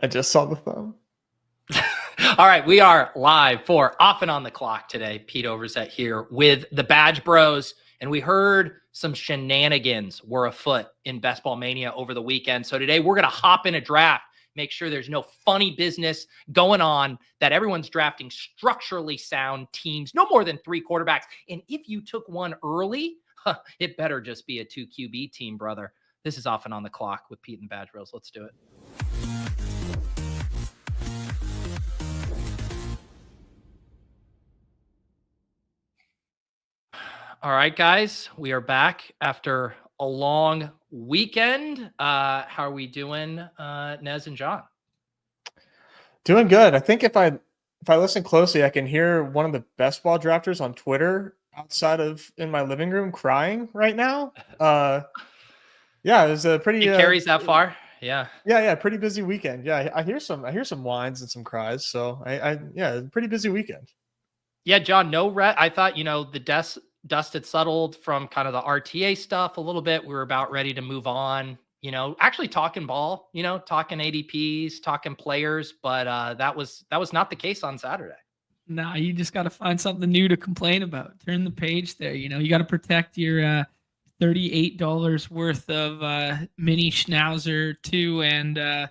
I just saw the thumb. All right, we are live for Off and On the Clock today. Pete Overzet here with the Badge Bros, and we heard some shenanigans were afoot in Best Ball Mania over the weekend. So today we're going to hop in a draft, make sure there's no funny business going on, that everyone's drafting structurally sound teams, no more than 3 quarterbacks. And if you took one early, it better just be a 2 QB team, brother. This is Off and On the Clock with Pete and Badge Bros. Let's do it. All right, guys, we are back after a long weekend. How are we doing, Nez and John? Doing good. I think if I listen closely, I can hear one of the best ball drafters on Twitter outside of in my living room crying right now. Yeah, it was a pretty. It carries that far. Yeah. Pretty busy weekend. Yeah, I hear some whines and some cries. So pretty busy weekend. Yeah, John. I thought the dust had settled from kind of the RTA stuff a little bit. We were about ready to move on. Actually talking ball. Talking ADPs, talking players, but that was not the case on Saturday. Nah, you just got to find something new to complain about. Turn the page there. You got to protect your $38 worth of mini Schnauzer 2 and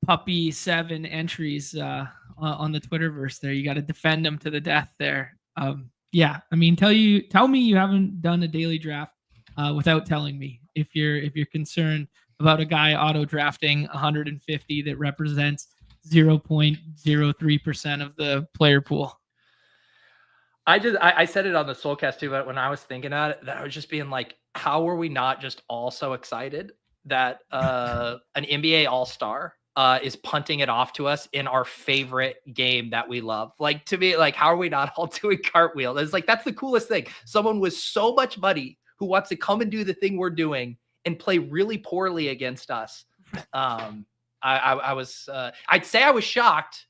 puppy 7 entries on the Twitterverse there. You got to defend them to the death there. Yeah, I mean, tell me you haven't done a daily draft without telling me if you're concerned about a guy auto drafting 150 that represents 0.03% of the player pool. I said it on the Soulcast too, but when I was thinking about it, that I was just being like, how were we not just all so excited that an NBA All-Star is punting it off to us in our favorite game that we love? Like, to me, like, how are we not all doing cartwheel? It's like, that's the coolest thing. Someone with so much money who wants to come and do the thing we're doing and play really poorly against us. I'd say I was shocked,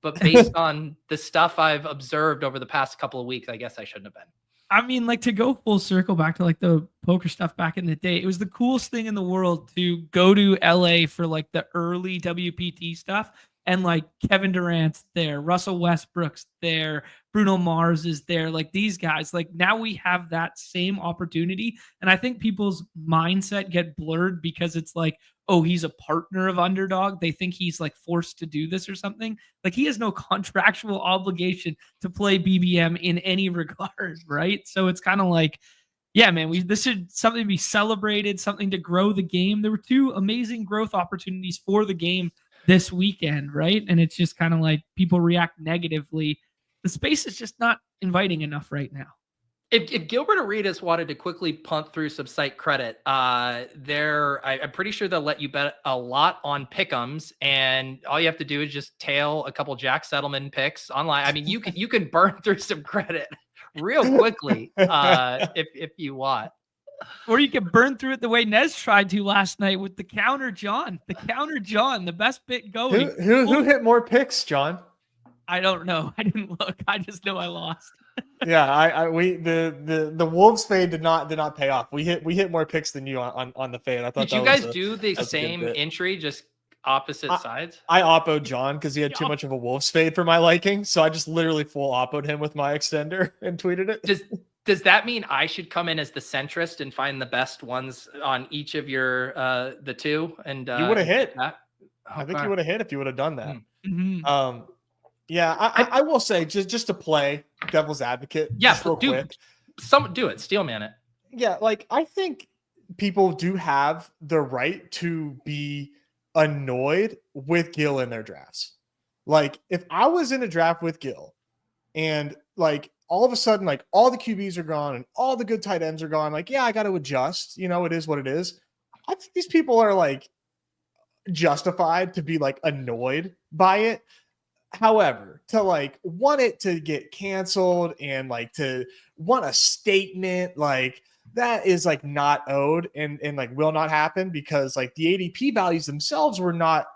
but based on the stuff I've observed over the past couple of weeks, I guess I shouldn't have been. I mean, like, to go full circle back to like the poker stuff back in the day, it was the coolest thing in the world to go to LA for like the early WPT stuff. And like Kevin Durant's there, Russell Westbrook's there, Bruno Mars is there. Like, these guys, like, now we have that same opportunity. And I think people's mindset get blurred because it's like, oh, he's a partner of Underdog. They think he's like forced to do this or something. Like, he has no contractual obligation to play BBM in any regard, right? So it's kind of like, yeah, man, this should something be celebrated, something to grow the game. There were 2 amazing growth opportunities for the game this weekend, right? And it's just kind of like people react negatively. The space is just not inviting enough right now. If Gilbert Arenas wanted to quickly punt through some site credit, I'm pretty sure they'll let you bet a lot on pick'ems, and all you have to do is just tail a couple Jack Settleman picks online. I mean, you can burn through some credit real quickly if you want. Or you can burn through it the way Nez tried to last night with the counter John. The best bit going. Who hit more picks, John? I don't know. I didn't look. I just know I lost. Yeah, the Wolves fade did not pay off. We hit more picks than you on the fade. I thought. Did you guys do the same entry, just opposite sides? I oppoed John because he had too much of a Wolves fade for my liking, so I just literally full oppoed him with my extender and tweeted it. Does that mean I should come in as the centrist and find the best ones on each of your the 2? And you would have hit. That? I think you would have hit if you would have done that. Mm-hmm. Yeah, I will say just to play devil's advocate. Yeah, real quick. Do it. Steelman it. Yeah, like, I think people do have the right to be annoyed with Gil in their drafts. Like, if I was in a draft with Gil and like all of a sudden, like, all the QBs are gone and all the good tight ends are gone, like, yeah, I got to adjust. It is what it is. I think these people are like justified to be like annoyed by it. However, to like want it to get canceled and like to want a statement, like, that is like not owed and like will not happen because like the ADP values themselves were not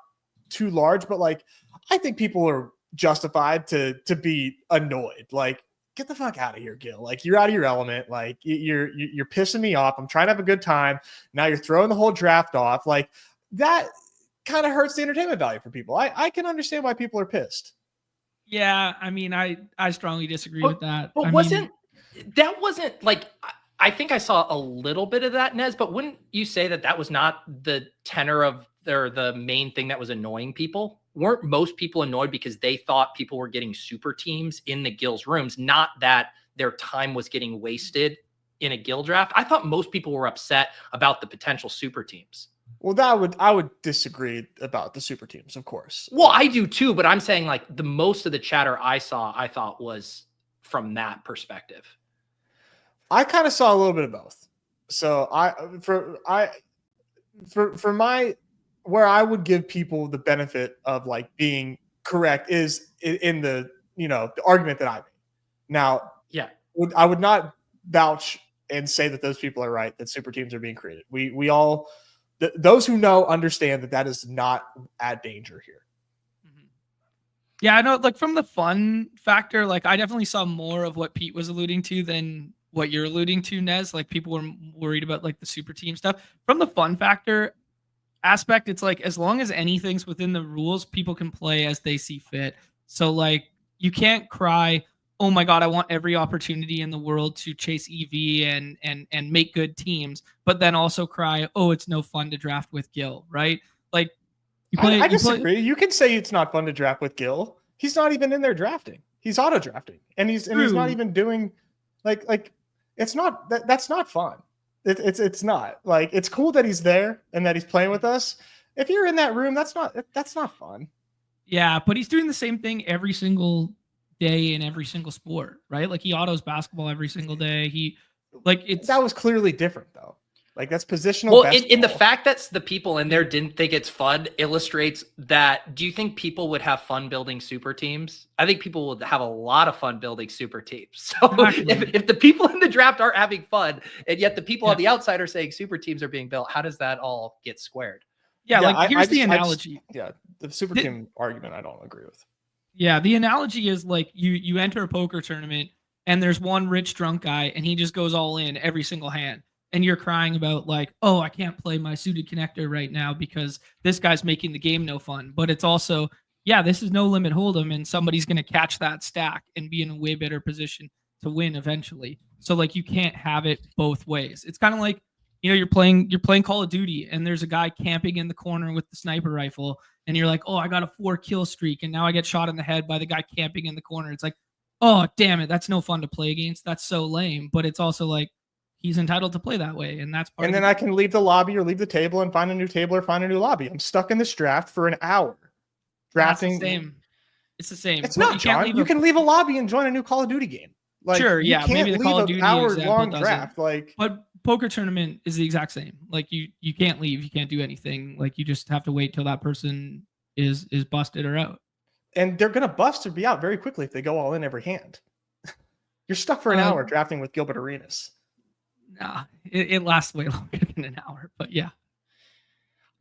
too large, but like I think people are justified to be annoyed. Like, get the fuck out of here, Gil. Like, you're out of your element. Like, you're pissing me off. I'm trying to have a good time. Now you're throwing the whole draft off. Like, that kind of hurts the entertainment value for people. I can understand why people are pissed. Yeah, I mean, I strongly disagree with that. But wasn't like, I think I saw a little bit of that, Nez, but wouldn't you say that was not the tenor of the main thing that was annoying people? Weren't most people annoyed because they thought people were getting super teams in the Gills rooms, not that their time was getting wasted in a Gill draft? I thought most people were upset about the potential super teams. Well, I would disagree about the super teams, of course. Well, I do too, but I'm saying like the most of the chatter I saw, I thought was from that perspective. I kind of saw a little bit of both. So for my, where I would give people the benefit of like being correct is in the, the argument that I made. Now, yeah, I would not vouch and say that those people are right, that super teams are being created. We all, those who know understand that is not at danger here. Yeah, I know, like from the fun factor, like I definitely saw more of what Pete was alluding to than what you're alluding to, Nez. Like people were worried about like the super team stuff. From the fun factor aspect, it's like as long as anything's within the rules, people can play as they see fit. So like you can't cry, oh my God, I want every opportunity in the world to chase EV and make good teams, but then also cry, oh, it's no fun to draft with Gil, right? Like I disagree. You can say it's not fun to draft with Gil. He's not even in there drafting. He's auto drafting, and he's not even doing like it's not that's not fun. It's not like, it's cool that he's there and that he's playing with us. If you're in that room, that's not fun. Yeah, but he's doing the same thing every single day in every single sport, right? Like he autos basketball every single day. That was clearly different though. Like that's positional. Well, in the fact that the people in there didn't think it's fun illustrates that. Do you think people would have fun building super teams? I think people would have a lot of fun building super teams. So if the people in the draft aren't having fun, and yet the people on the outside are saying super teams are being built, how does that all get squared? Yeah, like here's the analogy. The super team argument I don't agree with. Yeah, the analogy is like you enter a poker tournament and there's one rich drunk guy and he just goes all in every single hand. And you're crying about like, oh, I can't play my suited connector right now because this guy's making the game no fun. But it's also, yeah, this is no limit hold'em, and somebody's going to catch that stack and be in a way better position to win eventually. So like, you can't have it both ways. It's kind of like, you're playing Call of Duty and there's a guy camping in the corner with the sniper rifle, and you're like, oh, I got a 4 kill streak, and now I get shot in the head by the guy camping in the corner. It's like, oh, damn it, that's no fun to play against. That's so lame. But it's also like, he's entitled to play that way, and that's part. And then I can leave the lobby or leave the table and find a new table or find a new lobby. I'm stuck in this draft for an hour. Drafting. It's the same. It's not, John. You can leave a lobby and join a new Call of Duty game. Like, sure, yeah, maybe the Call of Duty hour-long draft. Like, but poker tournament is the exact same. Like you can't leave, you can't do anything. Like you just have to wait till that person is busted or out. And they're gonna bust or be out very quickly if they go all in every hand. You're stuck for an hour drafting with Gilbert Arenas. Nah, it lasts way longer than an hour, but yeah.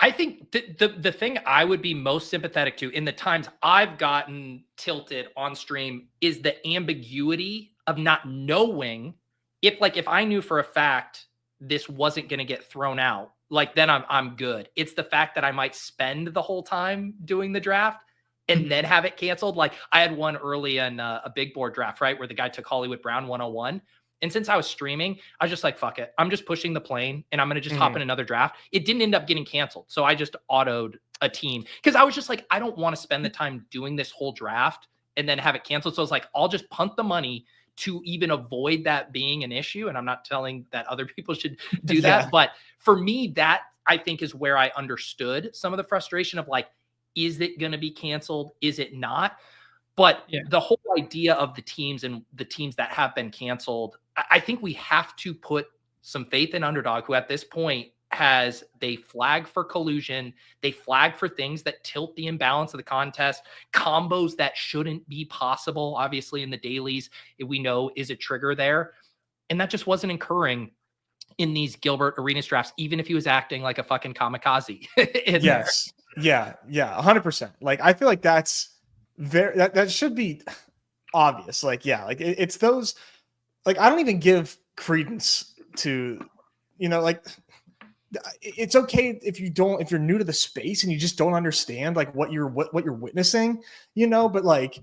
I think the thing I would be most sympathetic to in the times I've gotten tilted on stream is the ambiguity of not knowing if I knew for a fact this wasn't going to get thrown out, like then I'm good. It's the fact that I might spend the whole time doing the draft and then have it canceled. Like I had one early in a big board draft, right, where the guy took Hollywood Brown 101. And since I was streaming, I was just like, fuck it. I'm just pushing the plane and I'm going to just hop in another draft. It didn't end up getting canceled. So I just autoed a team because I was just like, I don't want to spend the time doing this whole draft and then have it canceled. So I was like, I'll just punt the money to even avoid that being an issue. And I'm not telling that other people should do that. But for me, that I think is where I understood some of the frustration of like, is it going to be canceled? Is it not? But the whole idea of the teams and the teams that have been canceled, I think we have to put some faith in Underdog, who at this point they flag for collusion. They flag for things that tilt the imbalance of the contest, combos that shouldn't be possible. Obviously in the dailies, we know is a trigger there. And that just wasn't occurring in these Gilbert Arenas drafts, even if he was acting like a fucking kamikaze. Yes. Yeah. 100%. Like, I feel like that's that should be obvious. Like, it's those, like, I don't even give credence to, like it's okay if you're new to the space and you just don't understand like what you're witnessing, but like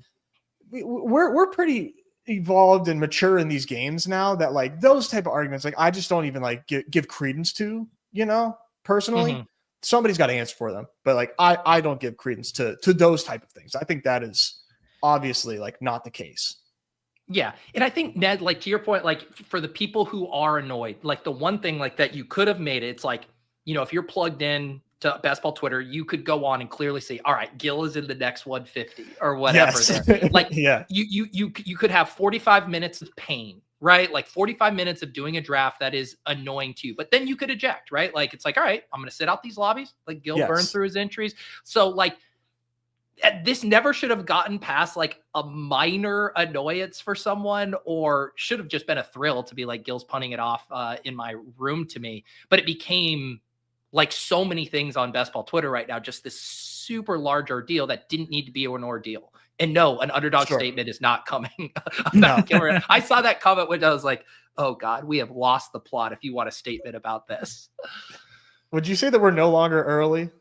we're pretty evolved and mature in these games now that like those type of arguments, like I just don't even like give credence to, personally. Mhm. Somebody's got to answer for them, but like I don't give credence to those type of things. I think that is obviously like not the case. Yeah. And I think, Ned, like to your point, like for the people who are annoyed, like the one thing like that you could have made it, it's like, if you're plugged in to basketball Twitter, you could go on and clearly say, all right, Gil is in the next 150 or whatever. Yes. Like yeah, you could have 45 minutes of pain, right? Like 45 minutes of doing a draft that is annoying to you, but then you could eject, right? Like it's like, all right, I'm going to sit out these lobbies, like Gil burned through his entries. So like, this never should have gotten past like a minor annoyance for someone, or should have just been a thrill to be like Gil's punting it off in my room to me. But it became like so many things on Best Ball Twitter right now, just this super large ordeal that didn't need to be an ordeal. And no, an underdog statement is not coming. No. I saw that comment when I was like, oh God, we have lost the plot if you want a statement about this. Would you say that we're no longer early?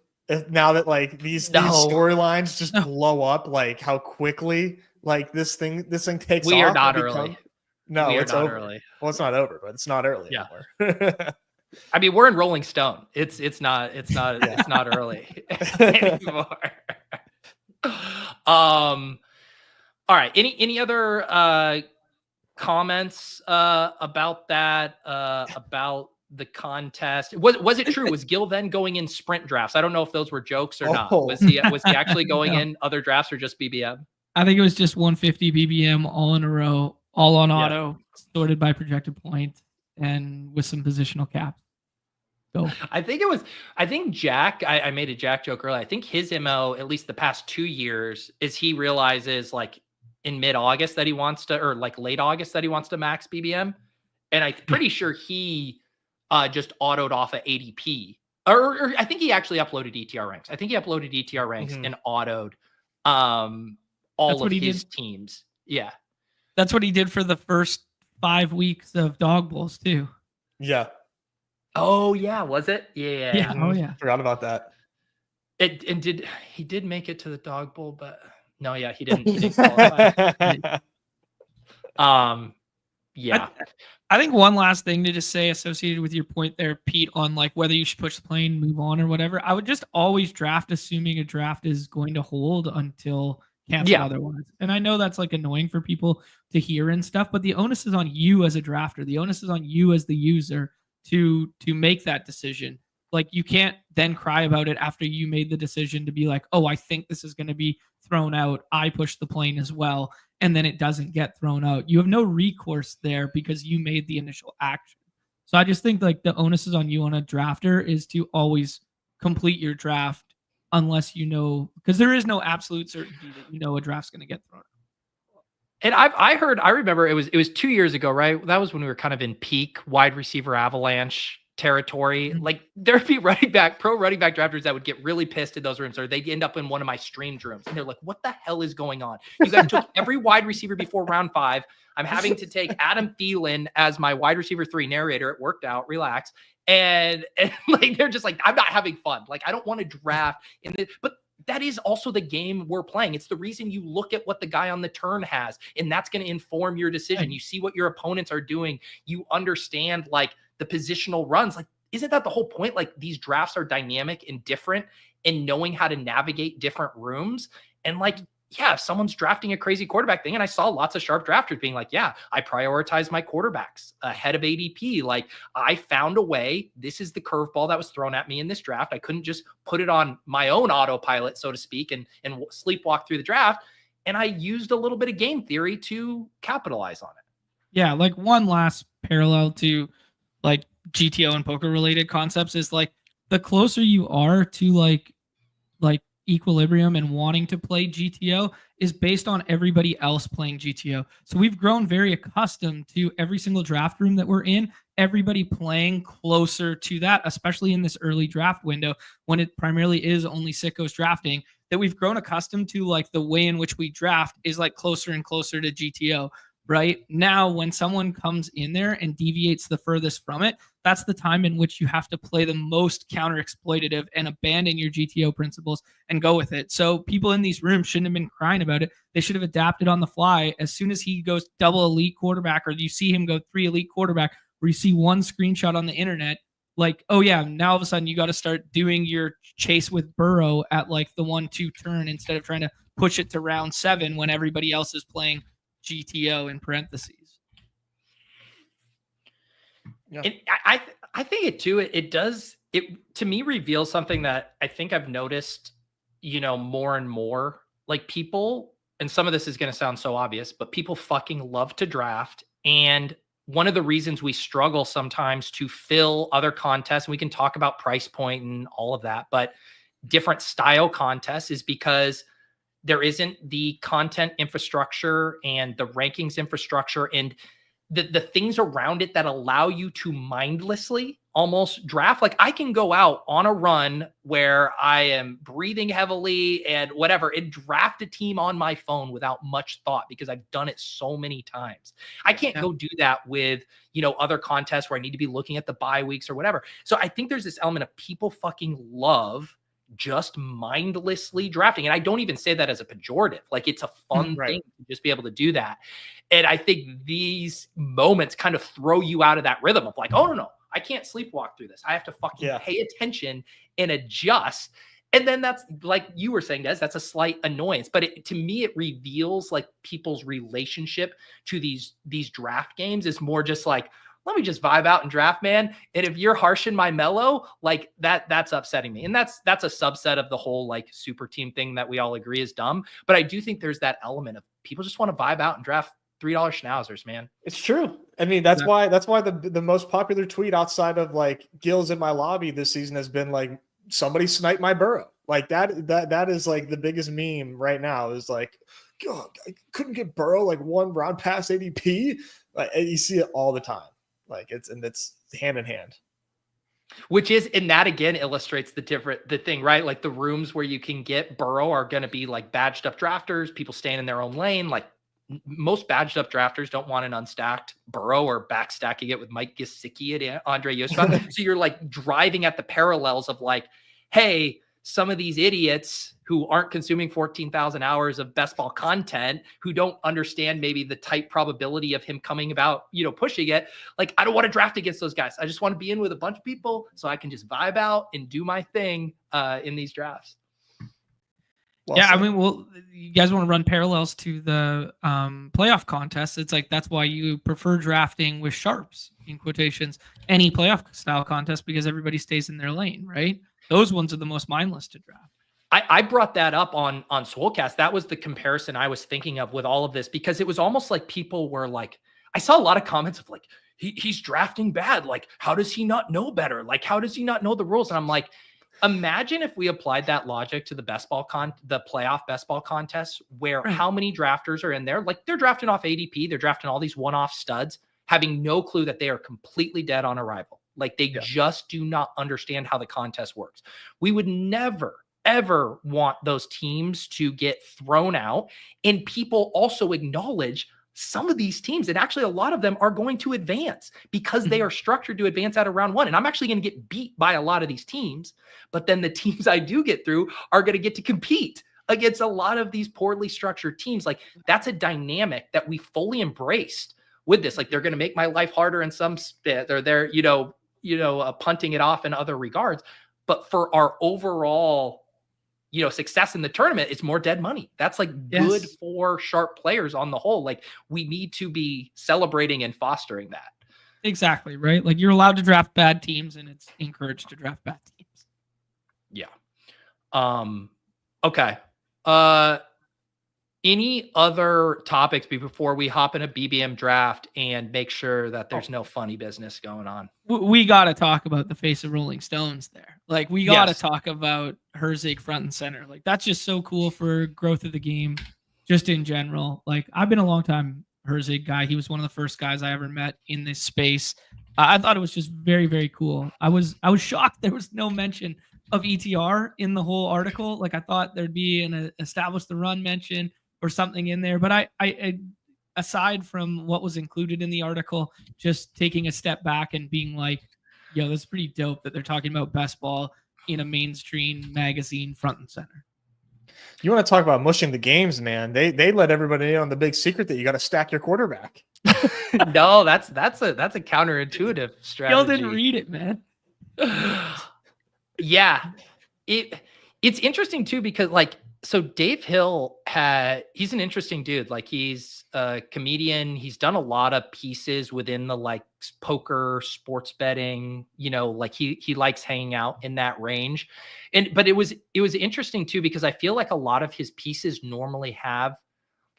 Now that like these storylines just blow up, like how quickly like this thing takes off. We are not early. No, it's over. Early. Well, it's not over, but it's not early anymore. I mean, we're in Rolling Stone. It's not early anymore. All right. Any other comments about that? About the contest? Was it true? Was Gil then going in sprint drafts? I don't know if those were jokes or not. Was he actually going in other drafts or just BBM? I think it was just 150 BBM all in a row, all on auto, sorted by projected points, and with some positional caps. So I think Jack, I made a Jack joke earlier. I think his MO, at least the past 2 years, is he realizes like in mid-August that he wants to, or like late August that he wants to max BBM. And I'm pretty sure he just autoed off of ADP. Or I think he actually uploaded ETR ranks. I think he uploaded ETR ranks and autoed all of his teams. Yeah. That's what he did for the first 5 weeks of Dog Bowls too. Yeah. Oh yeah, was it? Yeah. Yeah. Oh yeah. Forgot about that. He did make it to the Dog Bowl, but no, yeah, he didn't qualify. Yeah. I think one last thing to just say associated with your point there, Pete, on like whether you should push the plane, move on or whatever. I would just always draft assuming a draft is going to hold until canceled otherwise. And I know that's like annoying for people to hear and stuff, but the onus is on you as a drafter. The onus is on you as the user to make that decision. Like you can't then cry about it after you made the decision to be like, oh, I think this is going to be thrown out. I pushed the plane as well. And then it doesn't get thrown out. You have no recourse there because you made the initial action. So I just think like the onus is on you on a drafter is to always complete your draft unless you know, because there is no absolute certainty that you know a draft's going to get thrown out. And I remember it was 2 years ago, right? That was when we were kind of in peak wide receiver avalanche territory. Mm-hmm. Like there'd be pro running back drafters that would get really pissed in those rooms, or they'd end up in one of my streamed rooms and they're like, what the hell is going on? You guys took every wide receiver before round 5. I'm having to take Adam Thielen as my wide receiver 3 narrator. It worked out. Relax. And like, they're just like, I'm not having fun. Like, I don't want to draft in this, but that is also the game we're playing. It's the reason you look at what the guy on the turn has, and that's going to inform your decision. You see what your opponents are doing. You understand like the positional runs. Like, isn't that the whole point? Like these drafts are dynamic and different, and knowing how to navigate different rooms. And like, yeah, if someone's drafting a crazy quarterback thing, and I saw lots of sharp drafters being like, yeah, I prioritize my quarterbacks ahead of ADP. Like I found a way. This is the curveball that was thrown at me in this draft. I couldn't just put it on my own autopilot, so to speak, and sleepwalk through the draft. And I used a little bit of game theory to capitalize on it. Yeah, like one last parallel to like GTO and poker related concepts is like the closer you are to like equilibrium and wanting to play GTO is based on everybody else playing GTO. So we've grown very accustomed to every single draft room that we're in, everybody playing closer to that, especially in this early draft window when it primarily is only sickos drafting, that we've grown accustomed to like the way in which we draft is like closer and closer to GTO. right? Now, when someone comes in there and deviates the furthest from it, that's the time in which you have to play the most counter exploitative and abandon your GTO principles and go with it. So people in these rooms shouldn't have been crying about it. They should have adapted on the fly. As soon as he goes double elite quarterback, or you see him go 3 elite quarterback, or you see one screenshot on the internet, like, oh yeah, now all of a sudden you got to start doing your chase with Burrow at like the 1-2 turn instead of trying to push it to round 7 when everybody else is playing GTO in parentheses. Yeah. I think it too. It does. It to me reveals something that I think I've noticed, more and more. Like people, and some of this is going to sound so obvious, but people fucking love to draft. And one of the reasons we struggle sometimes to fill other contests, and we can talk about price point and all of that, but different style contests is because there isn't the content infrastructure and the rankings infrastructure and the things around it that allow you to mindlessly almost draft. Like I can go out on a run where I am breathing heavily and whatever, and draft a team on my phone without much thought because I've done it so many times. I can't go do that with, other contests where I need to be looking at the bye weeks or whatever. So I think there's this element of people fucking love just mindlessly drafting. And I don't even say that as a pejorative. Like it's a fun thing to just be able to do that. And I think these moments kind of throw you out of that rhythm of like, oh no, I can't sleepwalk through this. I have to fucking pay attention and adjust. And then that's like you were saying, Des, that's a slight annoyance. But to me, it reveals like people's relationship to these draft games is more just like, let me just vibe out and draft, man. And if you're harshing my mellow, like that's upsetting me. And that's a subset of the whole like super team thing that we all agree is dumb. But I do think there's that element of people just want to vibe out and draft $3 schnauzers, man. It's true. I mean, that's why the most popular tweet outside of like Gil's in my lobby this season has been like, somebody snipe my Burrow. Like that is like the biggest meme right now is like, God, I couldn't get Burrow like 1 round past ADP. Like, you see it all the time. Like it's hand in hand. Which is, and that again illustrates the thing, right? Like the rooms where you can get Burrow are going to be like badged up drafters, people staying in their own lane. Like most badged up drafters don't want an unstacked Burrow or backstacking it with Mike Gesicki and Andre Yosef. So you're like driving at the parallels of like, hey, some of these idiots who aren't consuming 14,000 hours of best ball content, who don't understand maybe the tight probability of him coming about, pushing it. Like, I don't want to draft against those guys. I just want to be in with a bunch of people so I can just vibe out and do my thing in these drafts. Well, I mean, you guys want to run parallels to the playoff contests. It's like, that's why you prefer drafting with sharps, in quotations, any playoff style contest, because everybody stays in their lane, right? Those ones are the most mindless to draft. I brought that up on Swolecast. That was the comparison I was thinking of with all of this, because it was almost like people were like, I saw a lot of comments of like, he's drafting bad. Like, how does he not know better? Like, how does he not know the rules? And I'm like, imagine if we applied that logic to the the playoff best ball contests, where how many drafters are in there? Like they're drafting off ADP. They're drafting all these one-off studs, having no clue that they are completely dead on arrival. Like they just do not understand how the contest works. We would never, ever want those teams to get thrown out. And people also acknowledge some of these teams, and actually a lot of them are going to advance because they are structured to advance out of round 1. And I'm actually going to get beat by a lot of these teams, but then the teams I do get through are going to get to compete against a lot of these poorly structured teams. Like that's a dynamic that we fully embraced with this. Like they're going to make my life harder in some spit, or they're, punting it off in other regards. But for our overall, success in the tournament, it's more dead money. That's like good for sharp players on the whole. Like we need to be celebrating and fostering that. Exactly. Right. Like you're allowed to draft bad teams and it's encouraged to draft bad teams. Yeah. Okay. Any other topics before we hop in a BBM draft and make sure that there's no funny business going on? We got to talk about the face of Rolling Stones there. Like we got to talk about Herzig front and center. Like that's just so cool for growth of the game, just in general. Like I've been a long time Herzig guy. He was one of the first guys I ever met in this space. I thought it was just very, very cool. I was shocked there was no mention of ETR in the whole article. Like I thought there'd be an establish the run mention or something in there, but I aside from what was included in the article, just taking a step back and being like, yo, this is pretty dope that they're talking about best ball in a mainstream magazine front and center. You want to talk about mushing the games, man? They let everybody in on the big secret that you got to stack your quarterback. No, that's a counterintuitive strategy. Y'all didn't read it, man. Yeah, it's interesting too because like, so Dave Hill he's an interesting dude. Like, he's a comedian. He's done a lot of pieces within the like poker, sports betting, like he likes hanging out in that range. But it was interesting too, because I feel like a lot of his pieces normally have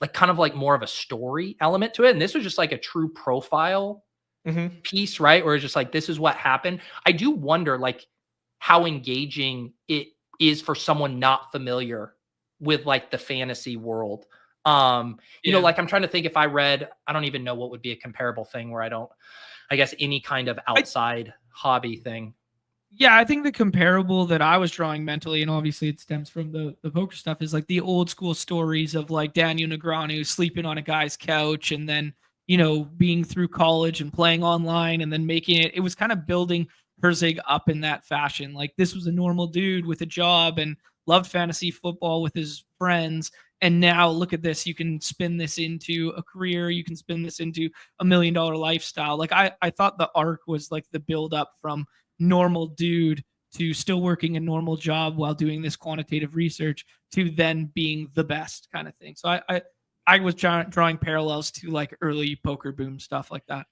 like kind of like more of a story element to it. And this was just like a true profile piece, right? Where it's just like, this is what happened. I do wonder like how engaging it is for someone not familiar with like the fantasy world. Like I'm trying to think if I read, I don't even know what would be a comparable thing where I guess any kind of outside hobby thing. Yeah, I think the comparable that I was drawing mentally, and obviously it stems from the poker stuff, is like the old school stories of like Daniel Negreanu sleeping on a guy's couch and then, being through college and playing online and then making it. It was kind of building Herzig up in that fashion. Like, this was a normal dude with a job and loved fantasy football with his friends. And now look at this. You can spin this into a career. You can spin this into $1 million lifestyle. Like, I thought the arc was like the build up from normal dude to still working a normal job while doing this quantitative research to then being the best kind of thing. So I was drawing parallels to like early poker boom stuff like that.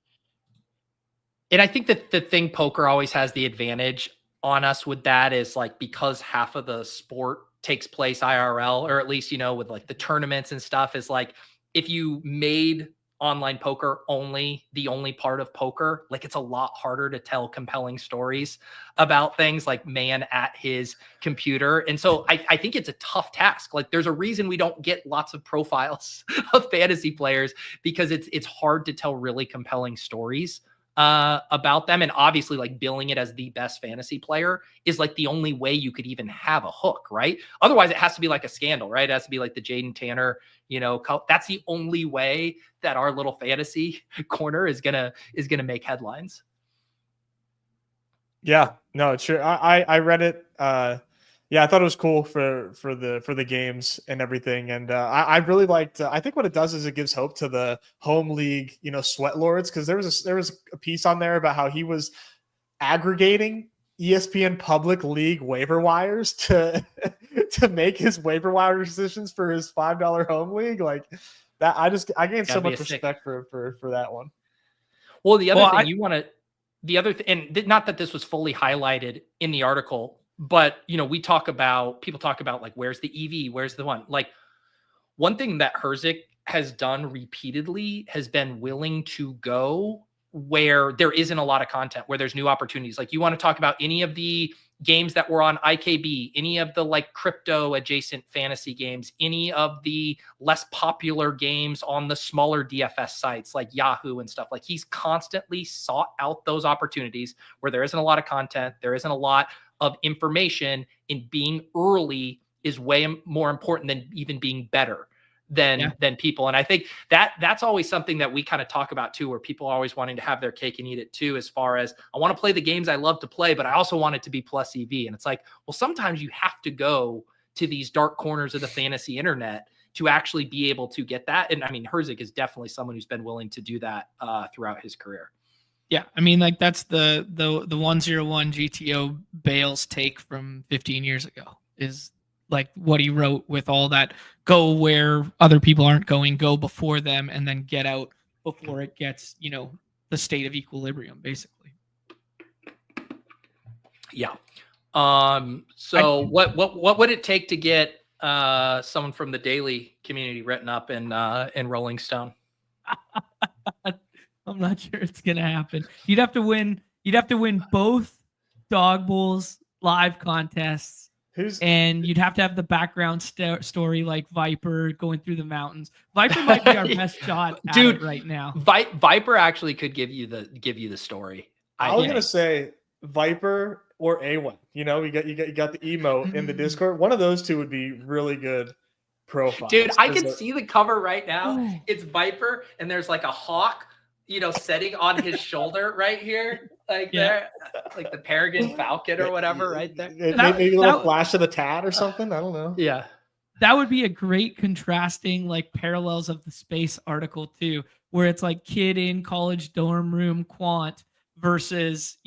And I think that the thing poker always has the advantage on us with that is like, because half of the sport takes place IRL, or at least, with like the tournaments and stuff, is like, if you made online poker the only part of poker, like it's a lot harder to tell compelling stories about things like man at his computer. And so I think it's a tough task. Like, there's a reason we don't get lots of profiles of fantasy players, because it's hard to tell really compelling stories about them. And obviously, like, billing it as the best fantasy player is like the only way you could even have a hook, right? Otherwise it has to be like a scandal, right? It has to be like the Jaden Tanner, that's the only way that our little fantasy corner is gonna make headlines. Yeah, no, it's true. I read it. Yeah, I thought it was cool for the games and everything. And I really liked, I think what it does is it gives hope to the home league, sweat lords. Cause there was a piece on there about how he was aggregating ESPN public league waiver wires to make his waiver wire decisions for his $5 home league. Like that. I gained so much respect for that one. Well, the other thing and not that this was fully highlighted in the article, but people talk about like, where's the EV, where's the one? Like, one thing that Herzig has done repeatedly has been willing to go where there isn't a lot of content, where there's new opportunities. Like, you want to talk about any of the games that were on IKB, any of the like crypto adjacent fantasy games, any of the less popular games on the smaller DFS sites like Yahoo and stuff. Like, he's constantly sought out those opportunities where there isn't a lot of content, there isn't a lot of information, in being early is way more important than even being better than people. And I think that's always something that we kind of talk about too, where people are always wanting to have their cake and eat it too, as far as, I want to play the games I love to play, but I also want it to be plus EV. And it's like, well, sometimes you have to go to these dark corners of the fantasy internet to actually be able to get that. And I mean, Herzig is definitely someone who's been willing to do that throughout his career. Yeah, I mean, like, that's the 101 GTO Bales take from 15 years ago, is like what he wrote with all that, go where other people aren't going, go before them, and then get out before it gets, the state of equilibrium, basically. Yeah. So what would it take to get someone from the daily community written up in Rolling Stone? I'm not sure it's gonna happen. You'd have to win both Dog Bowls live contests. And you'd have to have the background story, like Viper going through the mountains. Viper might be our best shot at it right now. Viper actually could give you the story. I was gonna say Viper or A1. You got the emo in the Discord. One of those two would be really good profiles. Dude, I 'cause can see the cover right now. Oh. It's Viper, and there's like a hawk, setting on his shoulder right here, like there, like the peregrine falcon or whatever, right there. Maybe a little flash of the tat or something. I don't know. Yeah. That would be a great contrasting like parallels of the space article too, where it's like kid in college dorm room quant versus,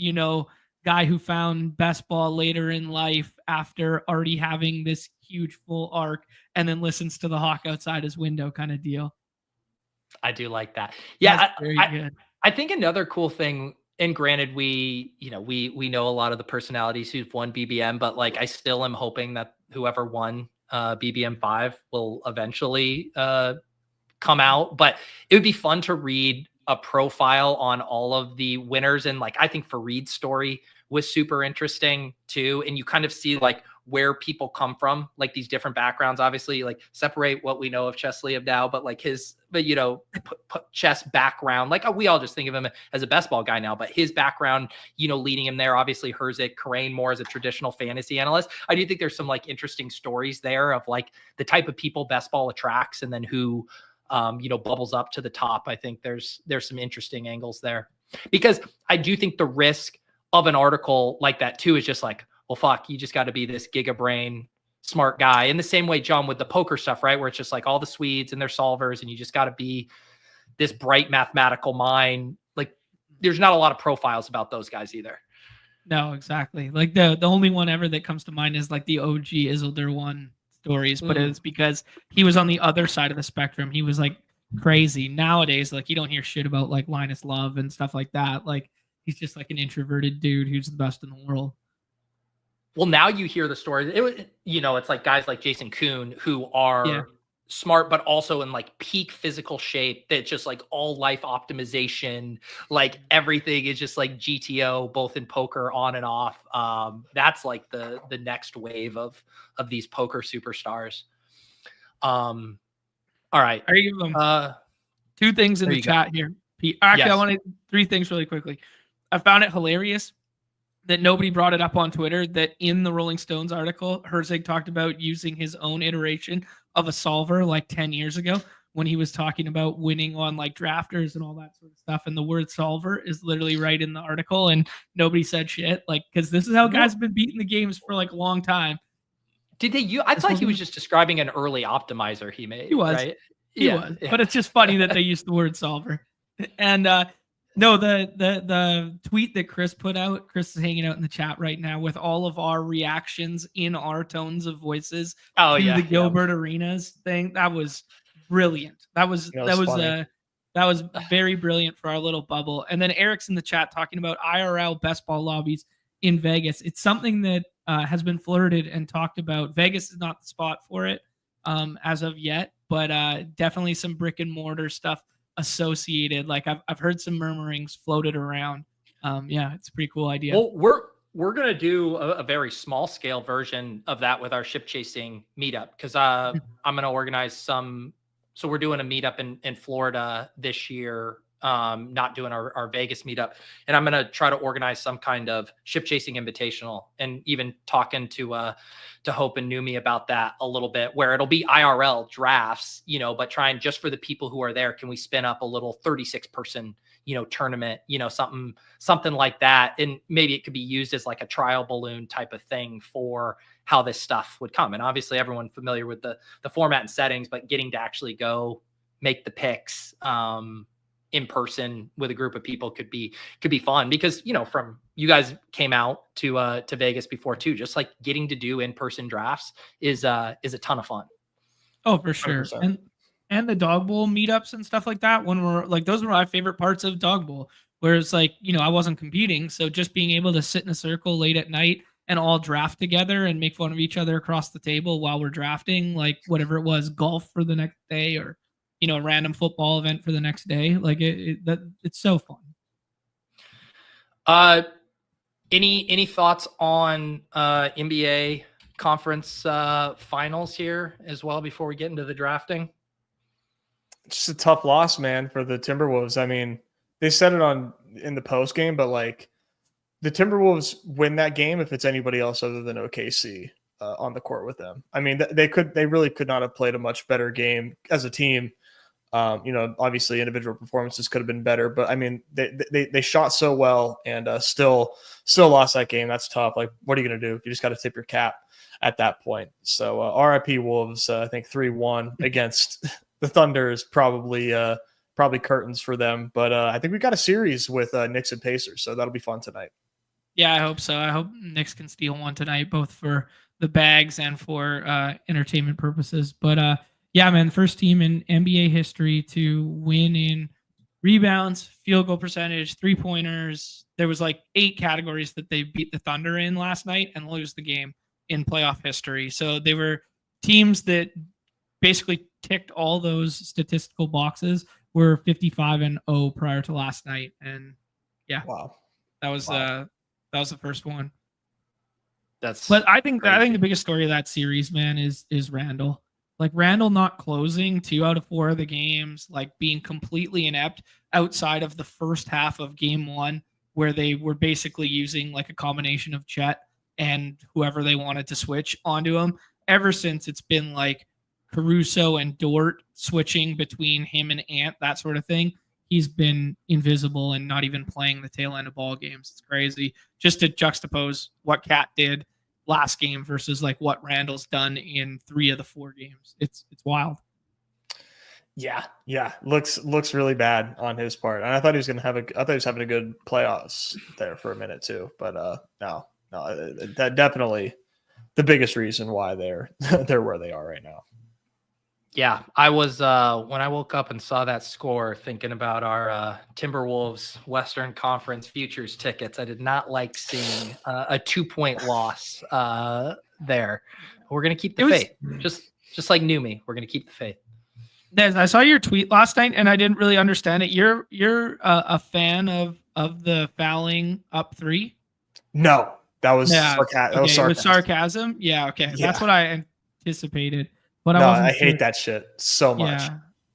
guy who found best ball later in life after already having this huge full arc and then listens to the hawk outside his window kind of deal. I do like that. Yeah. That's very good. I think another cool thing, and granted, we know a lot of the personalities who've won BBM, but like, I still am hoping that whoever won BBM5 will eventually come out, but it would be fun to read a profile on all of the winners. And like, I think Fareed's story was super interesting too. And you kind of see like where people come from, like these different backgrounds, obviously like separate what we know of Chesley of now, but like chess background, like we all just think of him as a best ball guy now, but his background, leading him there, obviously Herzig, Karain more as a traditional fantasy analyst. I do think there's some like interesting stories there of like the type of people best ball attracts and then who, bubbles up to the top. I think there's some interesting angles there, because I do think the risk of an article like that too is just like, well, fuck, you just got to be this giga brain smart guy in the same way, John, with the poker stuff, right? Where it's just like all the Swedes and their solvers, and you just got to be this bright mathematical mind. Like there's not a lot of profiles about those guys either. No, exactly. Like the only one ever that comes to mind is like the OG Isildur one stories, but it's because he was on the other side of the spectrum. He was like crazy. Nowadays, like you don't hear shit about like Linus Love and stuff like that. Like he's just like an introverted dude who's the best in the world. Well, now you hear the story. It's like guys like Jason Kuhn who are smart, but also in like peak physical shape. That's just like all life optimization. Like everything is just like GTO, both in poker, on and off. That's like the next wave of these poker superstars. All right. Are you two things in the chat here, Pete? Actually, I wanted 3 things really quickly. I found it hilarious that nobody brought it up on Twitter, that in the Rolling Stones article, Herzig talked about using his own iteration of a solver like 10 years ago when he was talking about winning on like drafters and all that sort of stuff. And the word solver is literally right in the article, and nobody said shit. Like, because this is how guys have been beating the games for like a long time. Did they? I thought he was just describing an early optimizer he made. He was. Right? He was. But it's just funny that they used the word solver. And no, the tweet that Chris put out, Chris is hanging out in the chat right now with all of our reactions in our tones of voices to the Gilbert Arenas thing. That was brilliant. That was very brilliant for our little bubble. And then Eric's in the chat talking about IRL best ball lobbies in Vegas. It's something that has been flirted and talked about. Vegas is not the spot for it as of yet, but definitely some brick and mortar stuff associated. Like I've heard some murmurings floated around. It's a pretty cool idea. Well, we're gonna do a very small scale version of that with our ship chasing meetup, because I'm gonna organize some. So we're doing a meetup in Florida this year. Not doing our Vegas meetup, and I'm gonna try to organize some kind of ship chasing invitational, and even talking to Hope and Numi about that a little bit, where it'll be IRL drafts, but trying just for the people who are there, can we spin up a little 36 person, tournament, something like that. And maybe it could be used as like a trial balloon type of thing for how this stuff would come. And obviously everyone familiar with the format and settings, but getting to actually go make the picks, in person with a group of people could be fun, because from you guys came out to Vegas before too, just like getting to do in-person drafts is a ton of fun. Oh, for sure. 100%. And the Dog Bowl meetups and stuff like that, when we're like, those were my favorite parts of Dog Bowl, where it's like, I wasn't competing, so just being able to sit in a circle late at night and all draft together and make fun of each other across the table while we're drafting, like whatever it was, golf for the next day, or a random football event for the next day. Like it's so fun. Any thoughts on NBA conference finals here as well before we get into the drafting? It's just a tough loss, man, for the Timberwolves. I mean, they said it in the post game, but like the Timberwolves win that game if it's anybody else other than OKC. on the court with them. I mean, they really could not have played a much better game as a team. Obviously individual performances could have been better, but I mean, they shot so well and still lost that game. That's tough. Like, what are you going to do? You just got to tip your cap at that point. So RIP Wolves, I think 3-1 against the Thunder is probably curtains for them. But I think we got a series with Knicks and Pacers, so that'll be fun tonight. Yeah, I hope so. I hope Knicks can steal one tonight, both for the bags and for entertainment purposes. But yeah, man, first team in NBA history to win in rebounds, field goal percentage, 3-pointers. There was like 8 categories that they beat the Thunder in last night and lose the game in playoff history. So they were teams that basically ticked all those statistical boxes, were 55-0 prior to last night. And yeah, wow, that was the first one. But I think the biggest story of that series, man, is Randall. Like, Randall not closing 2 out of 4 of the games, like being completely inept outside of the first half of game 1, where they were basically using like a combination of Chet and whoever they wanted to switch onto him. Ever since, it's been like Caruso and Dort switching between him and Ant, that sort of thing. He's been invisible and not even playing the tail end of ball games. It's crazy. Just to juxtapose what Cat did last game versus like what Randall's done in 3 of the 4 games. It's wild. Yeah. Looks really bad on his part. And I thought he was having a good playoffs there for a minute too. But no, that definitely the biggest reason why they're where they are right now. Yeah, I was when I woke up and saw that score, thinking about our Timberwolves Western Conference futures tickets. I did not like seeing a 2-point loss there. We're gonna keep the faith, just like Numi. We're gonna keep the faith. Des, I saw your tweet last night and I didn't really understand it. You're a fan of the fouling up 3? No, that was sarcasm. Yeah, okay, yeah. That's what I anticipated. But I hate that shit so much.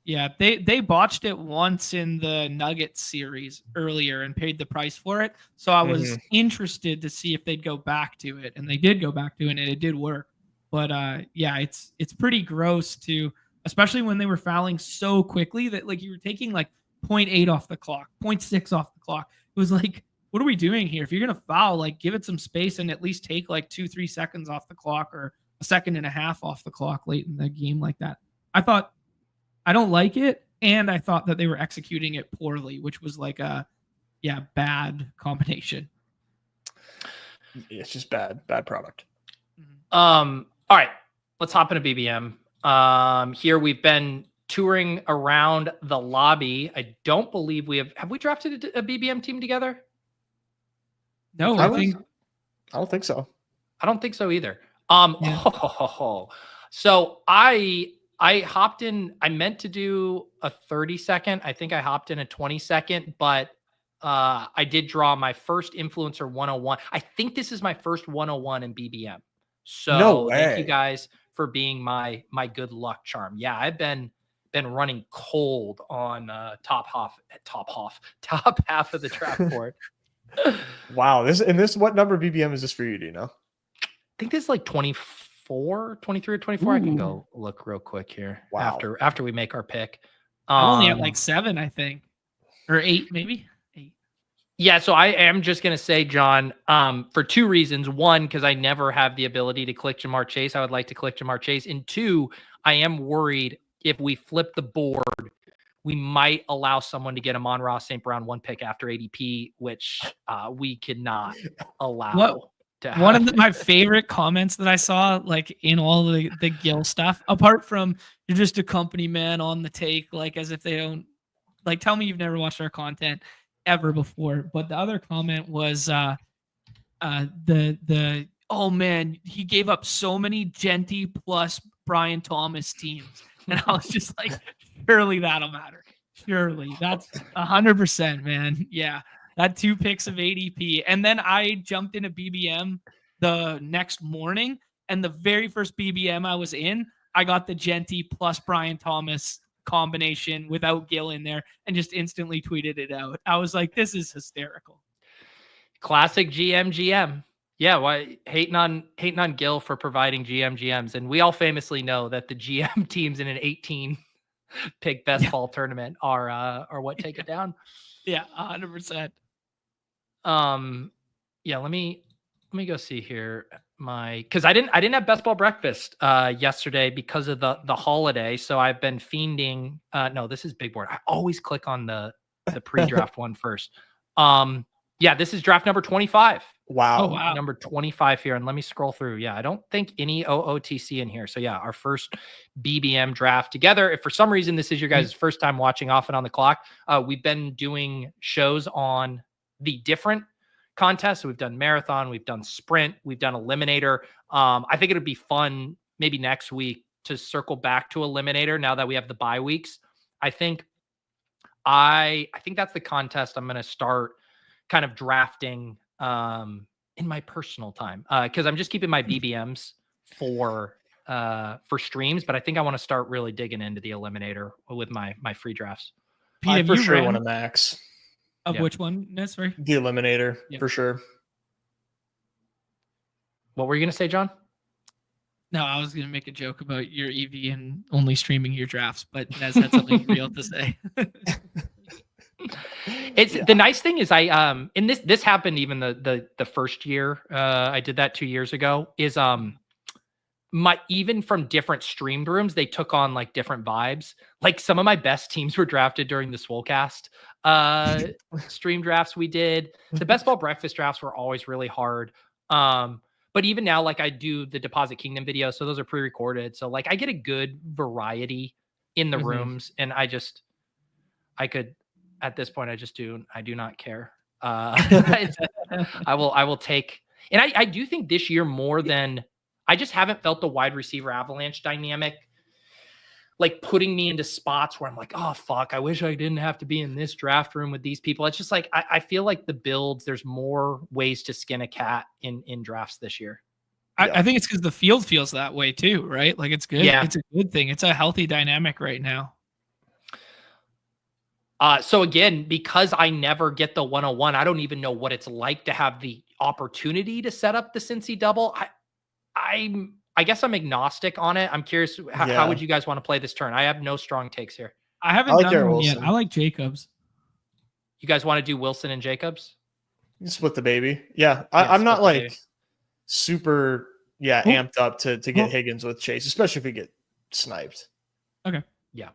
Yeah. They botched it once in the Nuggets series earlier and paid the price for it. So I was interested to see if they'd go back to it, and they did go back to it, and it did work. But yeah, it's pretty gross to, especially when they were fouling so quickly that like you were taking like 0.8 off the clock, 0.6 off the clock. It was like, what are we doing here? If you're gonna foul, like give it some space and at least take like 2-3 seconds off the clock, or a second and a half off the clock late in the game like that. I don't like it, and I thought that they were executing it poorly, which was like a bad combination. It's just bad product. All right, let's hop into BBM. Here we've been touring around the lobby. I don't believe have we drafted a BBM team together? No, I don't think so. I don't think so either. So I hopped in. I meant to do a 30-second. I think I hopped in a 20-second, but I did draw my first influencer 101. I think this is my first 101 in BBM. So no way. Thank you guys for being my good luck charm. Yeah, I've been running cold on top half of the draft board. Wow. This what number BBM is this for you? Do you know? I think this is like 24, 23 or 24. Ooh. I can go look real quick here. Wow. After we make our pick. I'm only at like 7, I think, or 8, maybe 8. Yeah. So I am just going to say, John, for 2 reasons. 1, because I never have the ability to click Jamar Chase. I would like to click Jamar Chase. And 2, I am worried if we flip the board, we might allow someone to get Amon-Ra St. Brown 1 pick after ADP, which we cannot allow. One of my favorite comments that I saw, like in all the Gil stuff, apart from you're just a company man on the take, like as if they don't, like, tell me you've never watched our content ever before. But the other comment was oh man, he gave up so many Genty plus Brian Thomas teams, and I was just like, surely that'll matter. Surely that's 100%, man. Yeah. That 2 picks of ADP. And then I jumped into BBM the next morning. And the very first BBM I was in, I got the Genty plus Brian Thomas combination without Gil in there and just instantly tweeted it out. I was like, this is hysterical. Classic GM. Yeah, why hating on Gil for providing GMs, and we all famously know that the GM teams in an 18 pick best ball tournament are what take it down. Yeah, 100%. Yeah, let me go see here. Because I didn't have best ball breakfast yesterday because of the holiday, so I've been fiending. No, this is big board. I always click on the pre-draft one first. Yeah, this is draft number 25. Wow. Oh, wow. Number 25 here. And let me scroll through. Yeah, I don't think any OOTC in here. So yeah, our first BBM draft together. If for some reason this is your guys' first time watching Off and On the Clock, we've been doing shows on the different contests. So we've done marathon, we've done sprint, we've done eliminator. I think it'd be fun maybe next week to circle back to eliminator now that we have the bye weeks. I think that's the contest I'm going to start kind of drafting in my personal time because I'm just keeping my BBMs for streams, but I think I want to start really digging into the eliminator with my free drafts. Pete, I have for you sure ran want to max of Yeah. which one? No, sorry. the eliminator Yeah. for sure. What were you going to say, John? No, I was going to make a joke about your EV and only streaming your drafts, but Nez had something real to say. It's the nice thing is I in this happened even the first year I did that 2 years ago is my even from different streamed rooms they took on like different vibes. Like some of my best teams were drafted during the Swolecast stream drafts we did. The best ball breakfast drafts were always really hard. But even now, like I do the Deposit Kingdom videos, so those are pre-recorded. So like I get a good variety in the rooms, and I could at this point I do not care. I will take, and I do think this year more than I just haven't felt the wide receiver avalanche dynamic like putting me into spots where I'm like, oh fuck, I wish I didn't have to be in this draft room with these people. It's just like I feel like the builds, there's more ways to skin a cat in drafts this year. I think it's because the field feels that way too, right? Like it's good. Yeah. It's a good thing. It's a healthy dynamic right now. So again, because I never get the 101, I don't even know what it's like to have the opportunity to set up the Cincy double. I guess I'm agnostic on it. I'm curious, how would you guys want to play this turn? I have no strong takes here. I haven't like done Garrett one yet. Wilson. I like Jacobs. You guys want to do Wilson and Jacobs? You split the baby. Yeah. I'm not split the like baby. super amped up to get Higgins with Chase, especially if we get sniped. Okay. Yeah.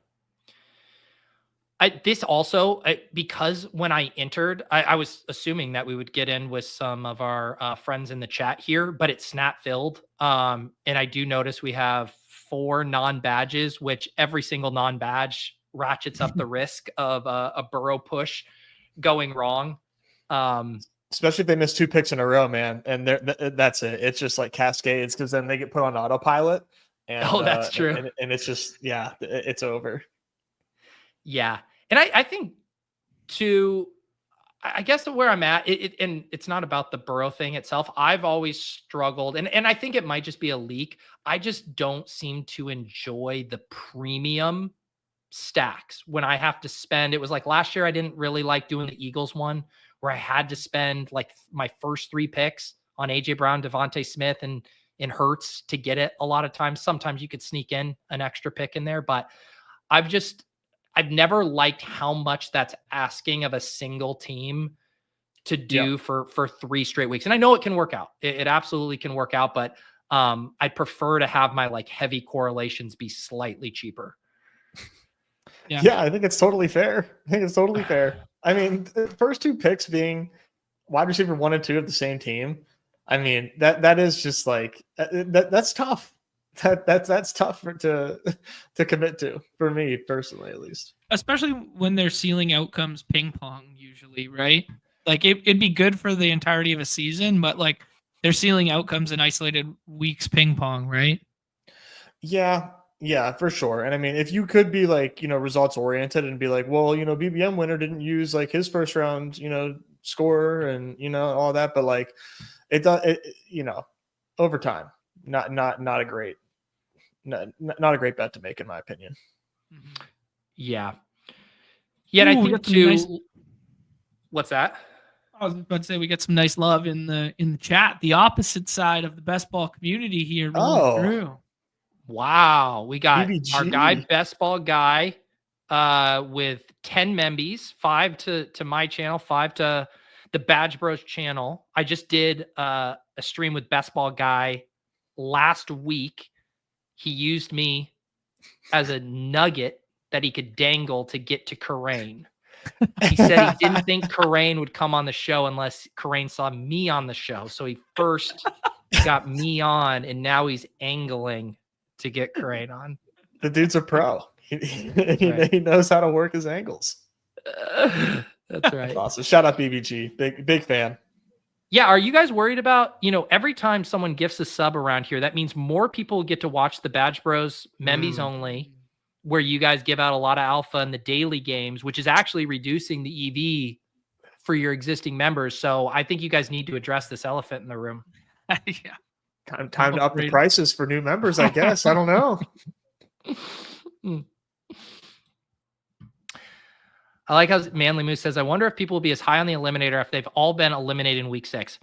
This also, because when I entered, I was assuming that we would get in with some of our friends in the chat here, but it's snap filled. And I do notice we have 4 non-badges, which every single non-badge ratchets up the risk of a Burrow push going wrong. Especially if they miss 2 picks in a row, man. And that's it. It's just like cascades because then they get put on autopilot. And, that's true. And it's just, it's over. Yeah. And I think I guess where I'm at, and it's not about the Burrow thing itself. I've always struggled, and I think it might just be a leak. I just don't seem to enjoy the premium stacks when I have to spend. It was like last year, I didn't really like doing the Eagles one where I had to spend like my first 3 picks on AJ Brown, Devontae Smith, and Hurts to get it. A lot of times, sometimes you could sneak in an extra pick in there, but I've never liked how much that's asking of a single team to do for 3 straight weeks. And I know it can work out. It absolutely can work out, but I'd prefer to have my like heavy correlations be slightly cheaper. Yeah, I think it's totally fair. I mean, the first 2 picks being wide receiver 1 and 2 of the same team. I mean, that is just like that's tough. That's tough to commit to for me personally, at least. Especially when they're sealing outcomes ping pong usually, right? Like it'd be good for the entirety of a season, but like they're sealing outcomes in isolated weeks ping pong, right? Yeah, for sure. And I mean, if you could be like, results oriented and be like, well, BBM winner didn't use like his first round, score and, all that, but like it does, over time, not a great bet to make in my opinion. Yeah. Yeah. And I think too, what's that? I was about to say we get some nice love in the chat. The opposite side of the best ball community here rolling through. Wow, we got BBG. our guy Best Ball Guy with 10 members, 5 to my channel, 5 to the Badge Bros channel. I just did a stream with Best Ball Guy last week. He used me as a nugget that he could dangle to get to Karain. He said he didn't think Karain would come on the show unless Karain saw me on the show. So he first got me on, and now he's angling to get Karain on. The dude's a pro. He knows how to work his angles. That's right. That's awesome. Shout out BBG. Big fan. Yeah. Are you guys worried about, every time someone gifts a sub around here, that means more people get to watch the Badge Bros Members only, where you guys give out a lot of alpha in the daily games, which is actually reducing the EV for your existing members. So I think you guys need to address this elephant in the room. Yeah. Time to up the prices for new members, I guess. I don't know. I like how Manly Moose says, I wonder if people will be as high on the eliminator if they've all been eliminated in week 6.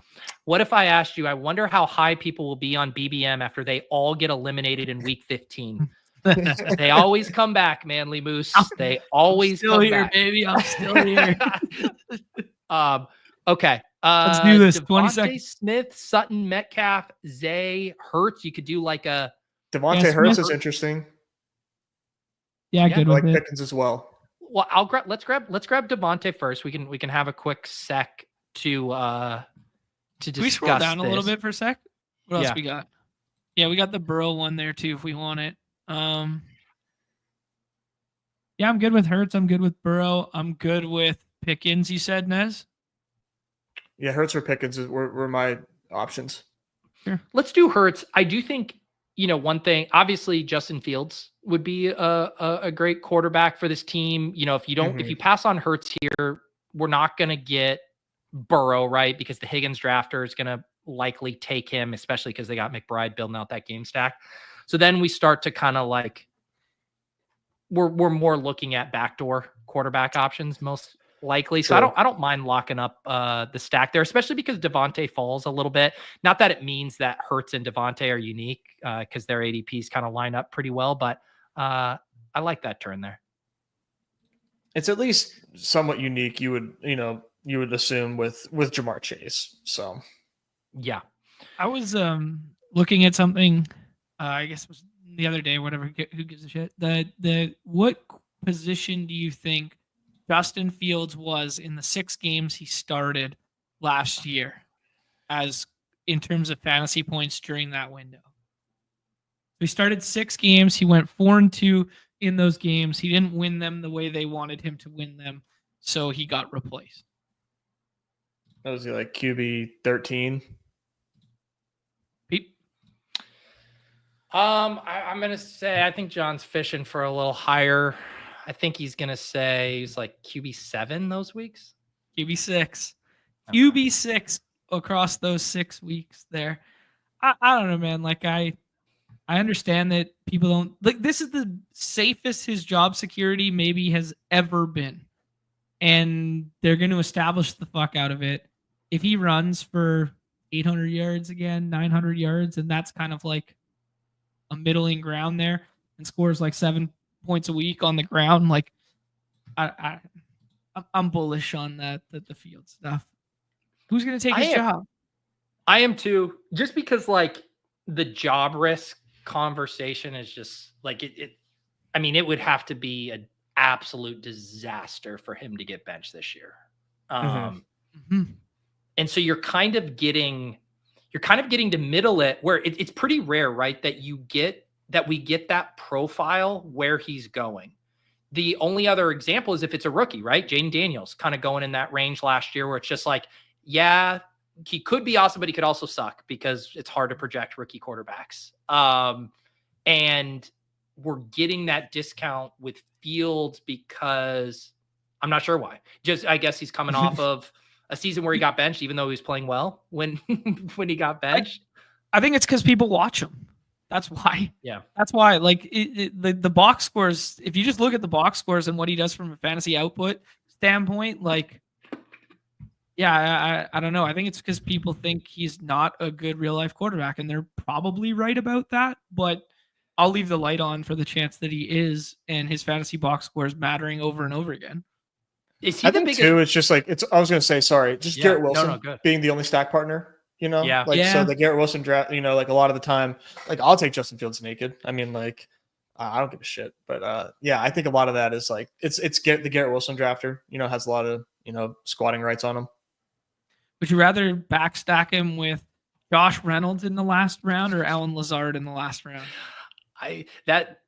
What if I asked you, I wonder how high people will be on BBM after they all get eliminated in week 15? They always come back, Manly Moose. They always still come here, back. baby. I'm still here. Okay. Let's do this. 20 Devontae seconds. Smith, Sutton, Metcalf, Zay, Hurts. You could do like a Devontae Hurts is interesting. Yeah, good I with like it. Pickens as well. Well, let's grab Devontae first. We can have a quick sec to discuss. Can we scroll down this a little bit for a sec? What else Yeah. we got? Yeah, we got the Burrow one there too if we want it. Yeah, I'm good with Hurts. I'm good with Burrow. I'm good with Pickens, you said, Nez? Yeah, Hurts or Pickens were my options. Sure. Let's do Hurts. I do think, one thing, obviously Justin Fields would be a great quarterback for this team. If you pass on Hurts here, we're not going to get Burrow, right? Because the Higgins drafter is going to likely take him, especially because they got McBride building out that game stack. So then we start to kind of like, we're more looking at backdoor quarterback options most likely. So I don't mind locking up the stack there, especially because Devontae falls a little bit. Not that it means that Hurts and Devontae are unique because their ADPs kind of line up pretty well, but I like that turn there. It's at least somewhat unique. You would assume with Jamar Chase. So yeah, I was looking at something. I guess it was the other day. Whatever. Who gives a shit? What position do you think Justin Fields was in the 6 games he started last year, as in terms of fantasy points during that window? He started 6 games. He went 4-2 in those games. He didn't win them the way they wanted him to win them, so he got replaced. That was like QB 13. Pete? I'm gonna say I think John's fishing for a little higher. I think he's gonna say he's like QB 7 those weeks. QB 6. Okay. QB 6 across those 6 weeks there. I don't know, man. Like I understand that people don't like, this is the safest his job security maybe has ever been. And they're going to establish the fuck out of it. If he runs for 800 yards again, 900 yards, and that's kind of like a middling ground there, and scores like 7 points a week on the ground, like I'm bullish on that the field stuff. Who's going to take his job? I am too, just because like the job risk conversation is just like it would have to be an absolute disaster for him to get benched this year. And so you're kind of getting to middle it where it's pretty rare, right? That we get that profile where he's going. The only other example is if it's a rookie, right? Jaden Daniels kind of going in that range last year where it's just like, yeah, he could be awesome, but he could also suck because it's hard to project rookie quarterbacks. And we're getting that discount with Fields because I'm not sure why. Just, I guess he's coming off of a season where he got benched, even though he was playing well when he got benched. I think it's because people watch him. That's why. Yeah. That's why. Like the box scores, if you just look at the box scores and what he does from a fantasy output standpoint, like Yeah, I don't know. I think it's because people think he's not a good real life quarterback, and they're probably right about that. But I'll leave the light on for the chance that he is, and his fantasy box scores mattering over and over again. Is he I the think biggest? too, it's just like I was gonna say, sorry, just Yeah, Garrett no, Wilson good. being the only stack partner. Yeah. Like so Yeah. the Garrett Wilson draft. Like a lot of the time, like I'll take Justin Fields naked. I mean, like I don't give a shit. But yeah, I think a lot of that is like it's the Garrett Wilson drafter. Has a lot of squatting rights on him. Would you rather backstack him with Josh Reynolds in the last round or Alan Lazard in the last round?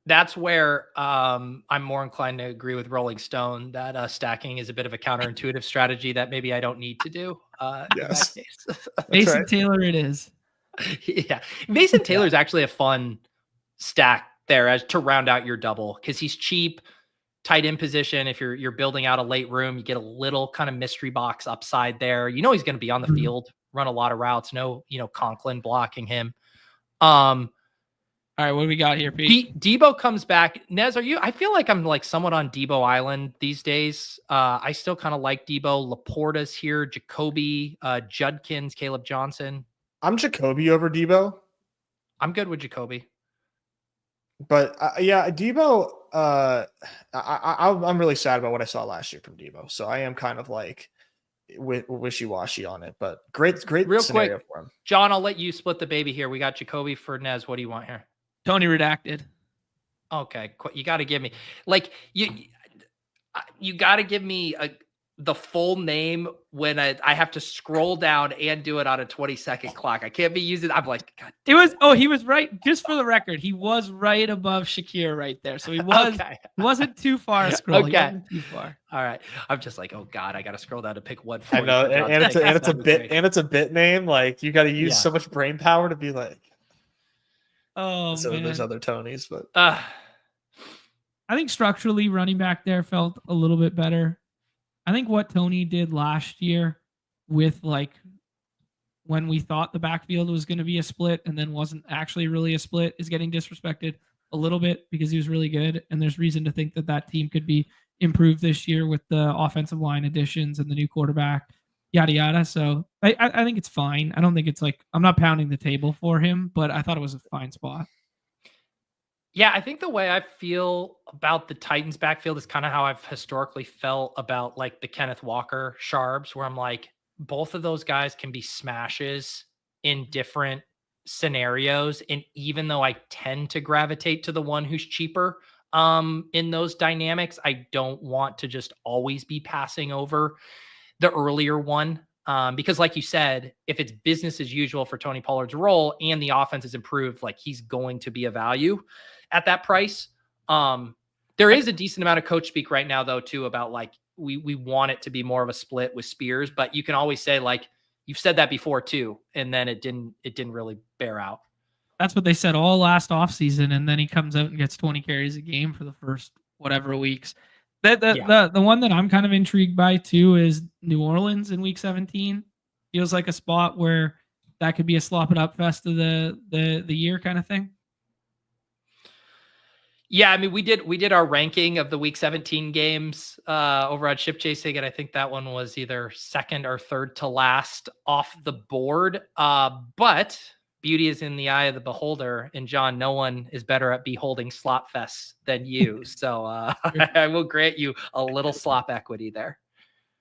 That's where I'm more inclined to agree with Rolling Stone that stacking is a bit of a counterintuitive strategy that maybe I don't need to do. Yes. In that case. Mason right. Taylor it is. Yeah. Mason Taylor is actually a fun stack there as to round out your double because he's cheap, tight end position. If you're building out a late room, you get a little kind of mystery box upside there. He's going to be on the field, run a lot of routes. No, Conklin blocking him. All right, what do we got here, Pete? Debo comes back. Nez, I feel like I'm like somewhat on Debo Island these days. I still kind of like Debo. Laporta's here, Jacoby, Judkins, Caleb Johnson. I'm Jacoby over Debo. I'm good with Jacoby. But yeah, Debo, I'm really sad about what I saw last year from Debo. So I am kind of like wishy-washy on it, but great Real scenario quick, for him. John, I'll let you split the baby here. We got Jacoby for Nez. What do you want here? Tony redacted. Okay, you got to give me you got to give me the full name when I have to scroll down and do it on a 20-second clock. I can't be using. I'm like, God. He was right. Just for the record, he was right above Shakir right there, so he was wasn't too far scroll. Okay, wasn't too far. All right, I'm just like, oh God, I got to scroll down to pick one. I know, and it's a bit name. Like you got to use so much brain power to be like. Oh, so man. There's other Tonys, but I think structurally running back there felt a little bit better. I think what Tony did last year with like when we thought the backfield was going to be a split and then wasn't actually really a split is getting disrespected a little bit because he was really good. And there's reason to think that team could be improved this year with the offensive line additions and the new quarterback, yada, yada. So I think it's fine. I don't think it's like, I'm not pounding the table for him, but I thought it was a fine spot. Yeah, I think the way I feel about the Titans backfield is kind of how I've historically felt about like the Kenneth Walker Sharps, where I'm like, both of those guys can be smashes in different scenarios. And even though I tend to gravitate to the one who's cheaper in those dynamics, I don't want to just always be passing over the earlier one. Because like you said, if it's business as usual for Tony Pollard's role and the offense is improved, like he's going to be a value at that price. There is a decent amount of coach speak right now though, too, about like, we want it to be more of a split with Spears, but you can always say like, you've said that before too. And then it didn't really bear out. That's what they said all last offseason. And then he comes out and gets 20 carries a game for the first whatever weeks. The one that I'm kind of intrigued by too is New Orleans in week 17. Feels like a spot where that could be a slop it up fest of the year kind of thing. Yeah, I mean, we did our ranking of the week 17 games over on Ship Chasing, and I think that one was either second or third to last off the board. But beauty is in the eye of the beholder, and John, no one is better at beholding slop fests than you. So I will grant you a little slop equity there.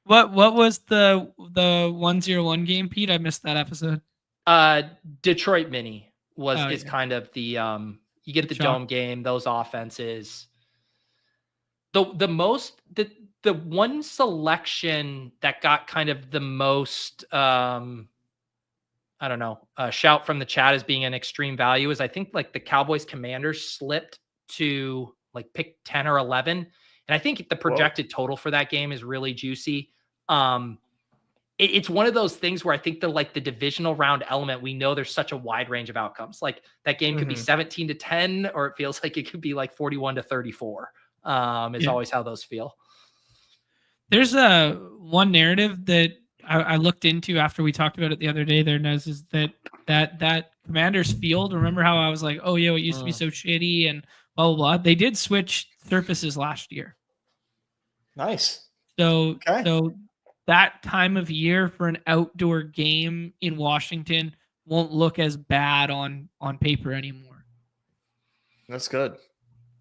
What was the 101 game, Pete? I missed that episode. Detroit Mini is kind of the you get the dome game, those offenses. The one selection that got kind of the most shout from the chat as being an extreme value is I think like the Cowboys Commanders slipped to like pick 10 or 11. And I think the projected total for that game is really juicy. It's one of those things where I think the divisional round element, we know there's such a wide range of outcomes. Like that game could be 17-10, or it feels like it could be like 41-34. Is always how those feel. There's one narrative that I looked into after we talked about it the other day there, Nez, is that Commanders field. Remember how I was like, oh yeah, it used to be so shitty and blah, blah, blah. They did switch surfaces last year. Nice. So that time of year for an outdoor game in Washington won't look as bad on paper anymore. That's good.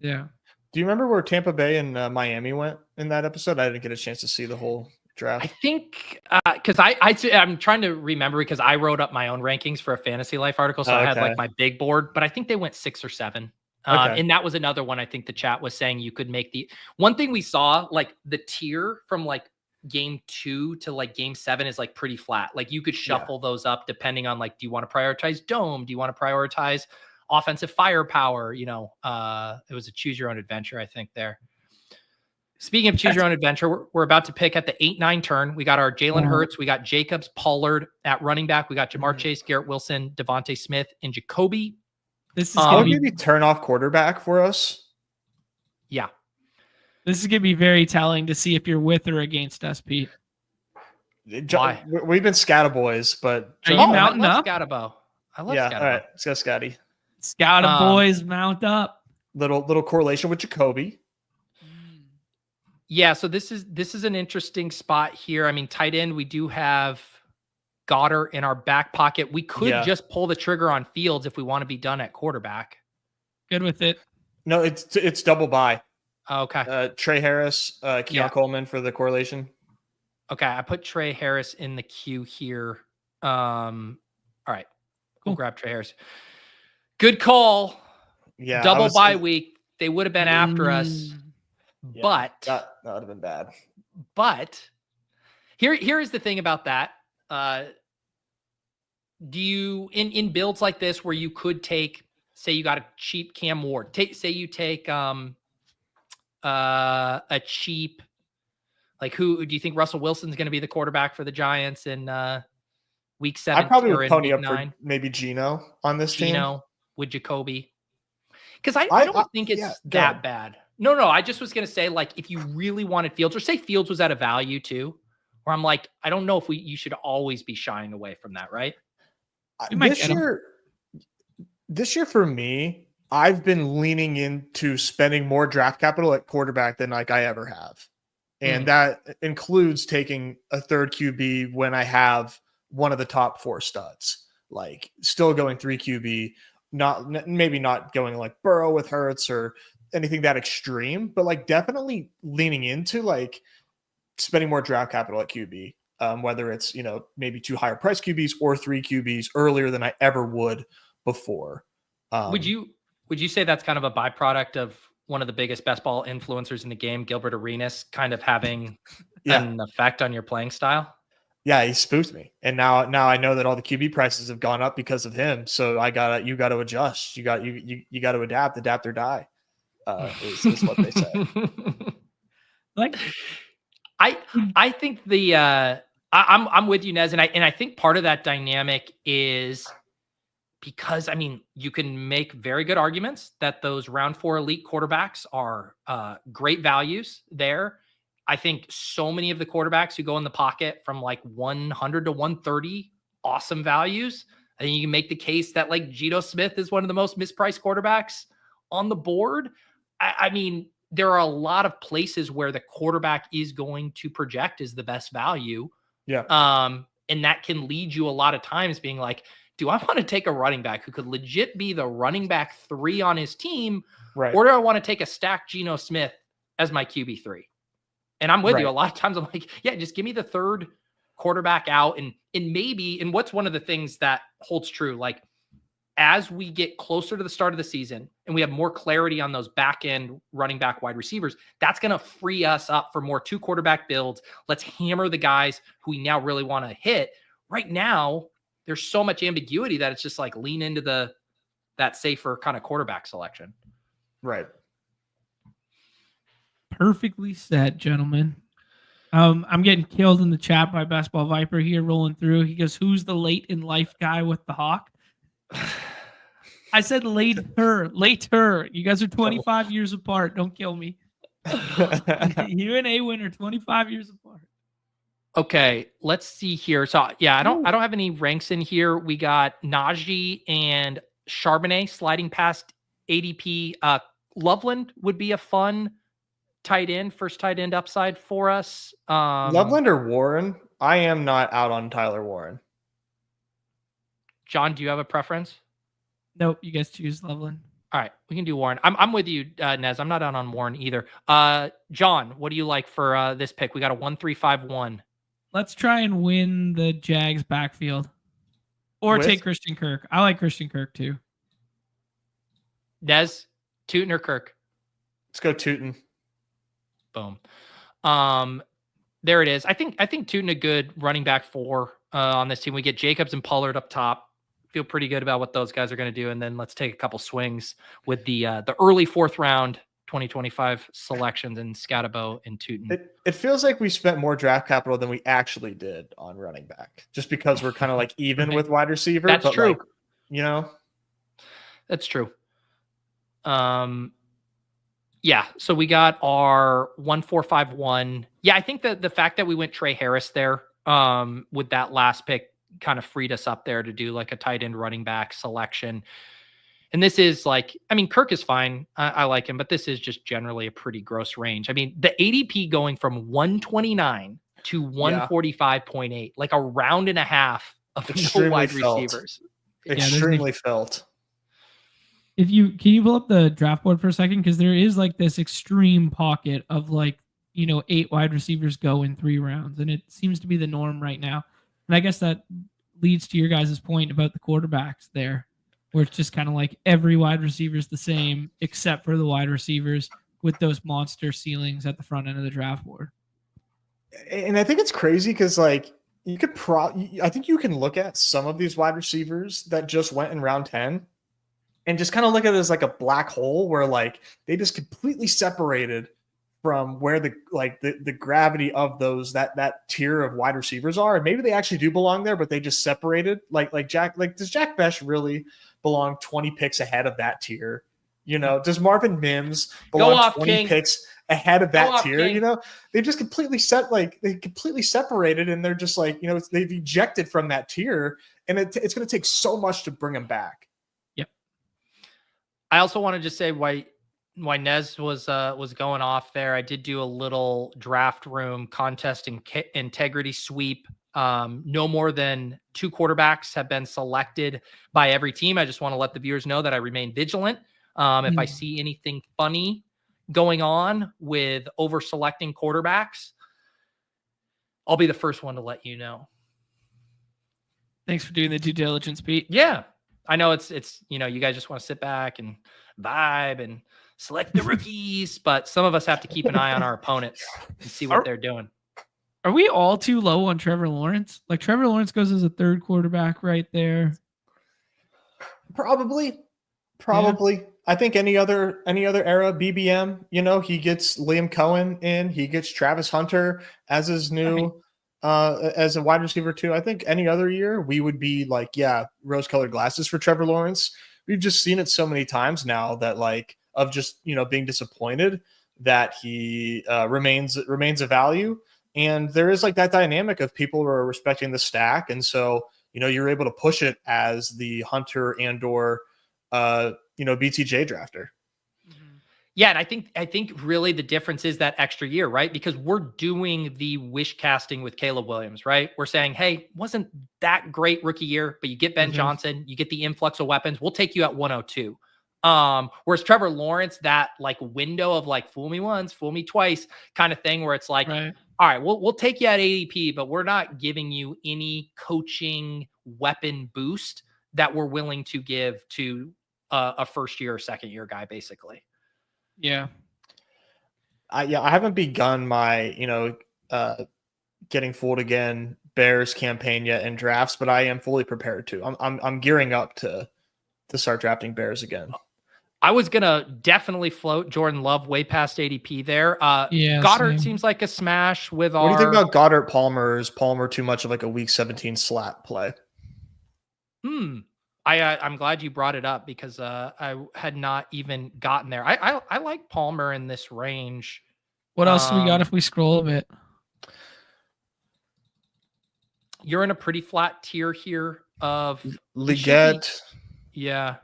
Yeah. Do you remember where Tampa Bay and Miami went in that episode? I didn't get a chance to see the whole draft. I think because I'm trying to remember because I wrote up my own rankings for a Fantasy Life article, so I had like my big board, but I think they went 6 or 7. And that was another one. I think the chat was saying you could make the one thing we saw, like the tier from like game 2 to like game 7 is like pretty flat. Like you could shuffle those up depending on like, do you want to prioritize dome? Do you want to prioritize offensive firepower? You know, it was a choose your own adventure, I think there. Speaking of choose your own adventure, we're about to pick at the 8-9 turn. We got our Jalen Hurts. We got Jacobs, Pollard at running back. We got Jamar Chase, Garrett Wilson, Devontae Smith, and Jacoby. This is going to maybe turn off quarterback for us. Yeah. This is going to be very telling to see if you're with or against us, Pete. Why? We've been Scatta boys, but are you mounting up? Scatabo. I love Scatabo. All right, let's go Scotty. Scatta boys mount up. Little correlation with Jacoby. Yeah, so this is an interesting spot here. I mean, tight end, we do have Goddard in our back pocket. We could just pull the trigger on Fields if we want to be done at quarterback. Good with it. No, it's double buy. Okay. Trey Harris, Keon Coleman for the correlation. Okay, I put Trey Harris in the queue here. All right, we'll grab Trey Harris. Good call. Yeah, double bye week. They would have been after us. Yeah, but that would have been bad. But here is the thing about that. Do you in builds like this where you could take, say you got a cheap Cam Ward, say you take a cheap, like who do you think Russell Wilson's going to be the quarterback for the Giants in week 7? I probably would pony up 9? For maybe Gino on this team. Gino with Jacoby. Because I don't think it's that bad. No, I just was going to say, like, if you really wanted Fields, or say Fields was at a value too, where I'm like, I don't know if you should always be shying away from that, right? This year for me, I've been leaning into spending more draft capital at quarterback than like I ever have. And that includes taking a third QB when I have one of the top 4 studs, like still going 3 QB, maybe not going like Burrow with Hurts or anything that extreme, but like definitely leaning into like spending more draft capital at QB, whether it's, you know, maybe 2 higher price QBs or 3 QBs earlier than I ever would before. Would you say that's kind of a byproduct of one of the biggest best ball influencers in the game, Gilbert Arenas, kind of having an effect on your playing style? Yeah, he spooked me. And now I know that all the QB prices have gone up because of him. So you got to adjust. You got to adapt or die. Is what they say. Like, I think I'm with you, Nez, and I think part of that dynamic is because, I mean, you can make very good arguments that those round 4 elite quarterbacks are great values there. I think so many of the quarterbacks who go in the pocket from like 100 to 130, awesome values. I think you can make the case that like Geno Smith is one of the most mispriced quarterbacks on the board. I mean, there are a lot of places where the quarterback is going to project as the best value. Yeah. And that can lead you a lot of times being like, do I want to take a running back who could legit be the running back 3 on his team? Right. Or do I want to take a stacked Geno Smith as my QB3? And I'm with you. A lot of times I'm like, yeah, just give me the third quarterback out. And what's one of the things that holds true, like as we get closer to the start of the season and we have more clarity on those back end running back wide receivers, that's going to free us up for more 2 quarterback builds. Let's hammer the guys who we now really want to hit. Right now, there's so much ambiguity that it's just like lean into that safer kind of quarterback selection. Right. Perfectly said, gentlemen. I'm getting killed in the chat by Basketball Viper here rolling through. He goes, who's the late in life guy with the hawk? I said later. You guys are 25 years apart. Don't kill me. You and A-Win are 25 years apart. Okay, let's see here. So yeah, I don't have any ranks in here. We got Najee and Charbonnet sliding past ADP. Loveland would be a fun tight end, first tight end upside for us. Loveland or Warren? I am not out on Tyler Warren. John, do you have a preference? Nope, you guys choose Loveland. All right, we can do Warren. I'm with you, Nez. I'm not out on Warren either. John, what do you like for this pick? We got a 1-3-5-1. Let's try and win the Jags backfield. Or take Christian Kirk. I like Christian Kirk too. Nez, Tootin or Kirk? Let's go Tootin. Boom. There it is. I think Tootin a good running back for on this team. We get Jacobs and Pollard up top. Feel pretty good about what those guys are going to do. And then let's take a couple swings with the early 4th round 2025 selections in Scatabo and Tootin. It feels like we spent more draft capital than we actually did on running back, just because we're kind of like even with wide receiver. That's true. Like, you know, that's true. Yeah. So we got our 1-4-5-1. Yeah. I think that the fact that we went Trey Harris there with that last pick kind of freed us up there to do like a tight end running back selection. And this is like, I mean, Kirk is fine. I like him, but this is just generally a pretty gross range. I mean, the ADP going from 129 to 145.8, like a round and a half of no wide receivers. Extremely felt. Can you pull up the draft board for a second? Because there is like this extreme pocket of like, 8 wide receivers go in 3 rounds. And it seems to be the norm right now. And I guess that leads to your guys' point about the quarterbacks there, where it's just kind of like every wide receiver is the same, except for the wide receivers with those monster ceilings at the front end of the draft board. And I think it's crazy because like you could I think you can look at some of these wide receivers that just went in round 10 and just kind of look at it as like a black hole where like they just completely separated from where the gravity of those that tier of wide receivers are, and maybe they actually do belong there, but they just separated. Does Jack Besh really belong 20 picks ahead of that tier? Does Marvin Mims belong 20 picks ahead of that tier? King. They just completely separated, and they're just like they've ejected from that tier, and it's going to take so much to bring them back. Yep. I also want to just say why Nez was going off there. I did do a little draft room contest integrity sweep. No more than 2 quarterbacks have been selected by every team. I just want to let the viewers know that I remain vigilant. If I see anything funny going on with over selecting quarterbacks, I'll be the first one to let you know. Thanks for doing the due diligence, Pete. Yeah. I know it's you guys just want to sit back and vibe and select the rookies, but some of us have to keep an eye on our opponents and see what they're doing. Are we all too low on Trevor Lawrence? Like Trevor Lawrence goes as a 3rd quarterback right there. Probably. Yeah. I think any other era BBM, he gets Liam Cohen in, he gets Travis Hunter as his new as a wide receiver too. I think any other year we would be like, rose-colored glasses for Trevor Lawrence. We've just seen it so many times now that like of just being disappointed that he remains a value, and there is like that dynamic of people who are respecting the stack, and so you're able to push it as the Hunter and or BTJ drafter. Yeah, and I think really the difference is that extra year, right? Because we're doing the wish casting with Caleb Williams, right? We're saying, hey, wasn't that great rookie year, but you get Ben Johnson, you get the influx of weapons, we'll take you at 102. Whereas Trevor Lawrence, that like window of like fool me once, fool me twice kind of thing, where it's like, all right, we'll take you at ADP, but we're not giving you any coaching weapon boost that we're willing to give to a 1st year or 2nd year guy, basically. Yeah. I haven't begun my, getting fooled again Bears campaign yet in drafts, but I am fully prepared to. I'm gearing up to start drafting Bears again. I was gonna definitely float Jordan Love way past ADP there. Goddard seems like a smash with What do you think about Goddard Palmer? Is Palmer too much of like a week 17 slap play? I'm glad you brought it up because I had not even gotten there. I like Palmer in this range. What else do we got if we scroll a bit? You're in a pretty flat tier here of Leggett. Yeah.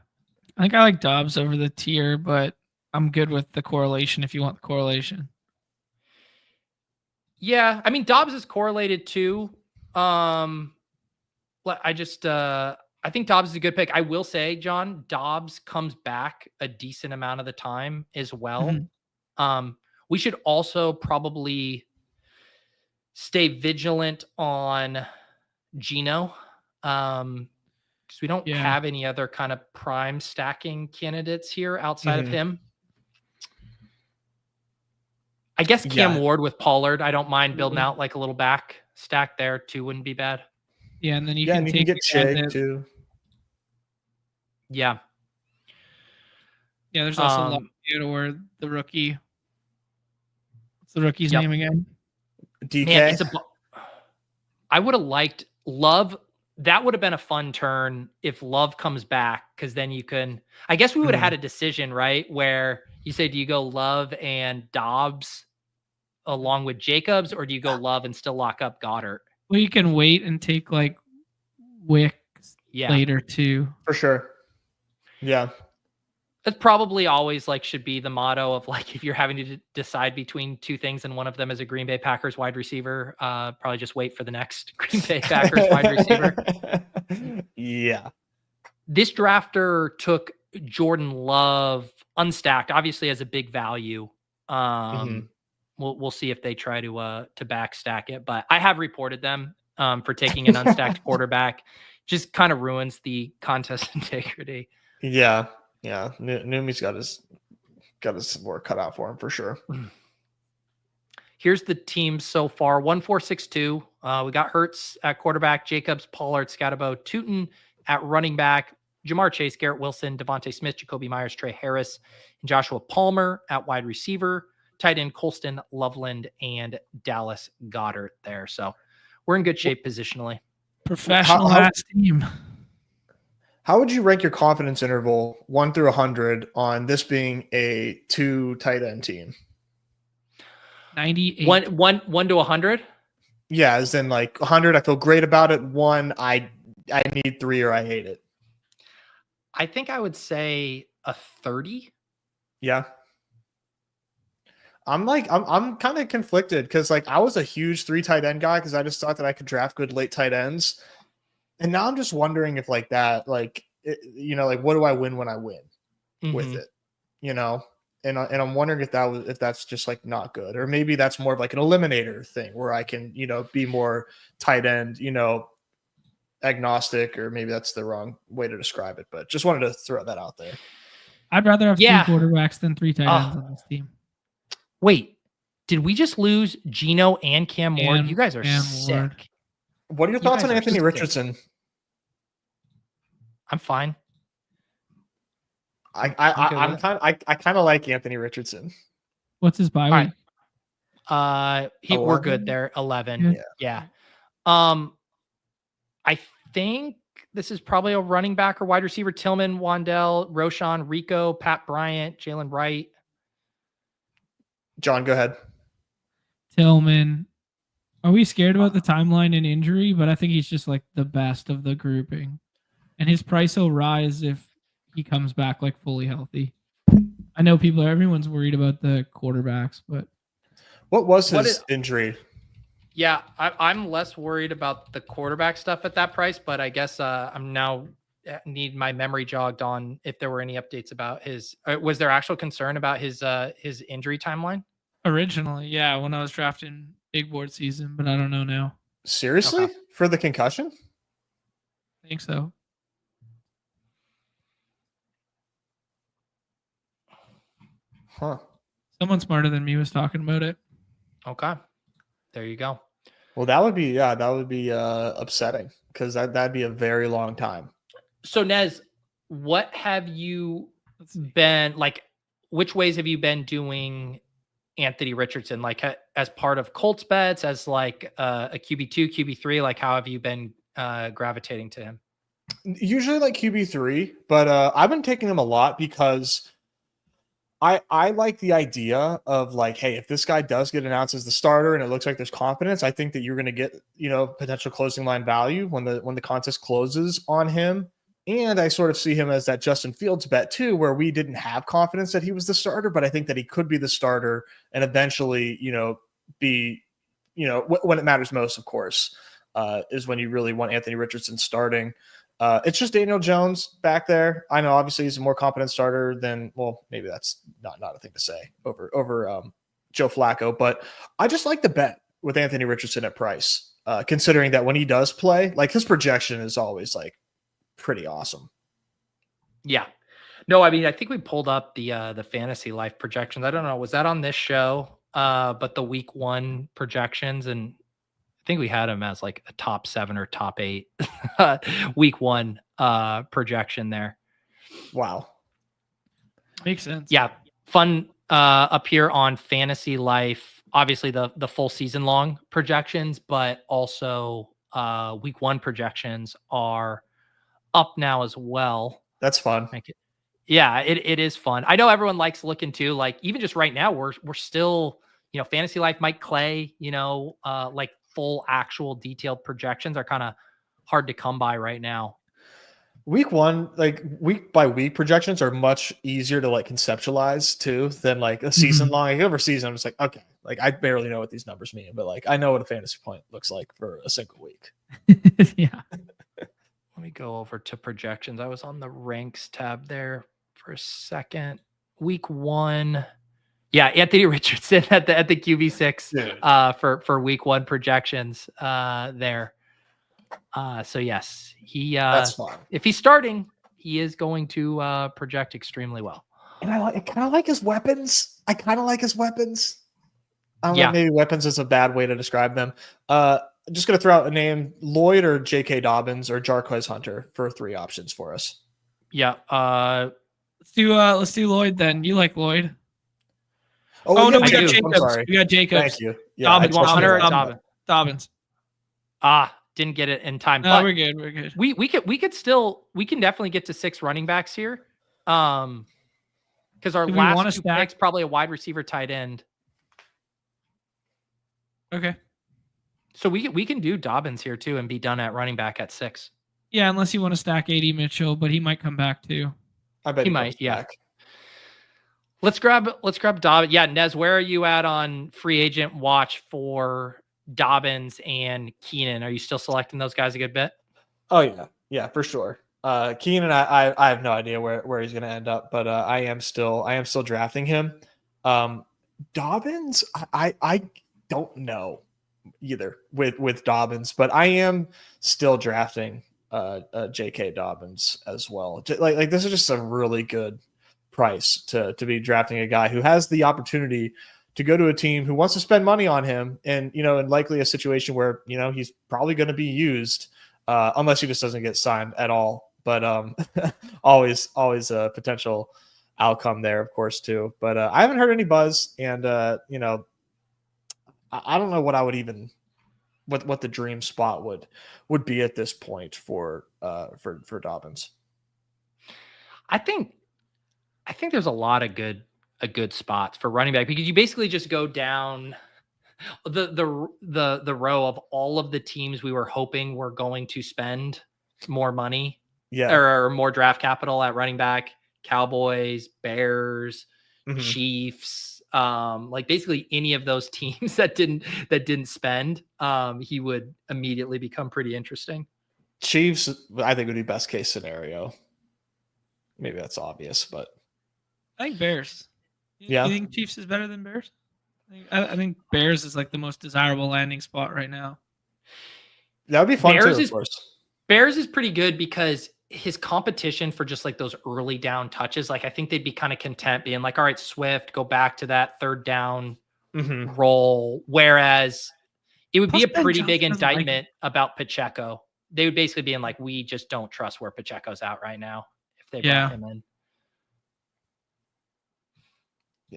I think I like Dobbs over the tier, but I'm good with the correlation if you want the correlation. Yeah, I mean Dobbs is correlated too. I think Dobbs is a good pick. I will say, John, Dobbs comes back a decent amount of the time as well. Mhm. We should also probably stay vigilant on Gino. Because we don't Yeah. have any other kind of prime stacking candidates here outside of Mhm. him. I guess Cam Yeah. Ward with Pollard. I don't mind building out like a little back stack there too. Wouldn't be bad. Yeah, and then you Yeah, can and you can take get a guy Shea that- too. Yeah. Yeah, there's also Love or the rookie. What's the rookie's Yep. name again? DK. Man, I would have liked Love. That would have been a fun turn if Love comes back, because then you can. I guess we would have had a decision, right? Where you say, do you go Love and Dobbs along with Jacobs, or do you go Love and still lock up Goddard? Well, you can wait and take like Wicks Yeah. later too. For sure. Yeah. That's probably always like should be the motto of like, if you're having to decide between two things and one of them is a Green Bay Packers wide receiver, probably just wait for the next Green Bay Packers wide receiver. Yeah. This drafter took Jordan Love unstacked, obviously as a big value. We'll see if they try to backstack it, but I have reported them for taking an unstacked quarterback. Just kind of ruins the contest integrity. Yeah. Yeah. Numi's got his work cut out for him for sure. Here's the team so far. 1-4-6-2. We got Hurts at quarterback, Jacobs, Pollard, Scatabo, Tootin at running back, Jamar Chase, Garrett Wilson, Devontae Smith, Jacoby Myers, Trey Harris, and Joshua Palmer at wide receiver, tight end Colston, Loveland, and Dallas Goddard there. So we're in good shape positionally. Professional ass team. How would you rank your confidence interval 1 through 100 on this being a 2 tight end team? 98. 1 to 100. Yeah, as in like 100, I feel great about it. 1, I need 3 or I hate it. I think I would say a 30. Yeah. I'm kind of conflicted because like I was a huge 3 tight end guy because I just thought that I could draft good late tight ends. And now I'm just wondering if like that, like, like what do I win when I win with it, And I'm wondering if that's just like not good, or maybe that's more of like an eliminator thing where I can, be more tight end, agnostic, or maybe that's the wrong way to describe it, but just wanted to throw that out there. I'd rather have 2 quarterbacks than 3 tight ends on this team. Wait, did we just lose Gino and Cam Ward? You guys are sick. Ward. What are your thoughts on Anthony Richardson? I'm fine. I kind of like Anthony Richardson. What's his bye week? We're good there. 11. Yeah. I think this is probably a running back or wide receiver. Tillman, Wandell, Roshan, Rico, Pat Bryant, Jalen Wright. John, go ahead. Tillman. Are we scared about the timeline and injury? But I think he's just like the best of the grouping. And his price will rise if he comes back like fully healthy. I know everyone's worried about the quarterbacks, but what was his injury? Yeah, I'm less worried about the quarterback stuff at that price, but I guess I'm now need my memory jogged on if there were any updates about his. Was there actual concern about his injury timeline? Originally, yeah, when I was drafting big board season, but I don't know now. Seriously? Okay. For the concussion? I think so. Huh. Someone smarter than me was talking about it. Okay. There you go. Well, that would be upsetting because that'd be a very long time. So Nez, what have you been like? Which ways have you been doing Anthony Richardson? Like as part of Colts bets, as like a QB2, QB3? Like how have you been gravitating to him? Usually like QB3, but I've been taking him a lot because I like the idea of like, hey, if this guy does get announced as the starter and it looks like there's confidence, I think that you're going to get, potential closing line value when the contest closes on him. And I sort of see him as that Justin Fields bet too, where we didn't have confidence that he was the starter, but I think that he could be the starter and eventually, be, when it matters most, of course, is when you really want Anthony Richardson starting. It's just Daniel Jones back there. I know obviously he's a more competent starter than, well, maybe that's not a thing to say over Joe Flacco, but I just like the bet with Anthony Richardson at price, considering that when he does play, like his projection is always like pretty awesome. Yeah. No, I mean, I think we pulled up the fantasy life projections. I don't know, was that on this show? But the week 1 projections, and I think we had him as like a top 7 or top 8 week 1 projection there. Wow. Makes sense. Yeah. Fun up here on fantasy life, obviously the full season long projections, but also week 1 projections are up now as well. That's fun. Yeah, it is fun. I know everyone likes looking too, like even just right now, we're still, fantasy life, Mike Clay, like full actual detailed projections are kind of hard to come by right now. Week 1, like week by week projections are much easier to like conceptualize too than like a season long. Like over season, I'm just like, okay, like I barely know what these numbers mean, but like I know what a fantasy point looks like for a single week. Yeah. Let me go over to projections. I was on the ranks tab there for a second. Week 1. Yeah, Anthony Richardson at the QB6 for week 1 projections there. So yes, he that's fine. If he's starting, he is going to project extremely well. And I kind of like his weapons. I don't Yeah. know, maybe weapons is a bad way to describe them. I'm just going to throw out a name, Lloyd or J.K. Dobbins or Jarquez Hunter for 3 options for us. Yeah. Let's do Lloyd then. You like Lloyd? Oh no, we got Jacobs. Jacobs. I'm sorry. We got Jacobs. Thank you. Yeah, Dobbins. Hunter or Dobbins? Dobbins. Didn't get it in time. No, but we're good. We're good. We can definitely get to 6 running backs here. Because our last 2 picks, probably a wide receiver, tight end. Okay. So we can do Dobbins here too and be done at running back at 6. Yeah, unless you want to stack AD Mitchell, but he might come back too. I bet he might. Yeah. Back. Let's grab Dobbins. Yeah, Nez, where are you at on free agent watch for Dobbins and Keenan? Are you still selecting those guys a good bit? Oh yeah, for sure. Keenan, I have no idea where he's going to end up, but I am still drafting him. Dobbins, I don't know either with Dobbins, but I am still drafting J.K. Dobbins as well. Like this is just a really good price to be drafting a guy who has the opportunity to go to a team who wants to spend money on him, and in likely a situation where he's probably going to be used unless he just doesn't get signed at all. But always a potential outcome there, of course, too. But I haven't heard any buzz, and I don't know what I would even what the dream spot would be at this point for Dobbins. I think there's a lot of good spots for running back, because you basically just go down the row of all of the teams we were hoping were going to spend more money, or more draft capital at running back: Cowboys, Bears, Chiefs, like basically any of those teams that didn't spend, he would immediately become pretty interesting. Chiefs, I think, would be best case scenario. Maybe that's obvious, but I think Bears. Yeah. You think Chiefs is better than Bears? I think Bears is like the most desirable landing spot right now. That would be fun too, of course. Bears is pretty good because his competition for just like those early down touches, like I think they'd be kind of content being like, all right, Swift, go back to that third down role. Whereas it would be a pretty big indictment about Pacheco. They would basically be in like, we just don't trust where Pacheco's at right now if they brought him in.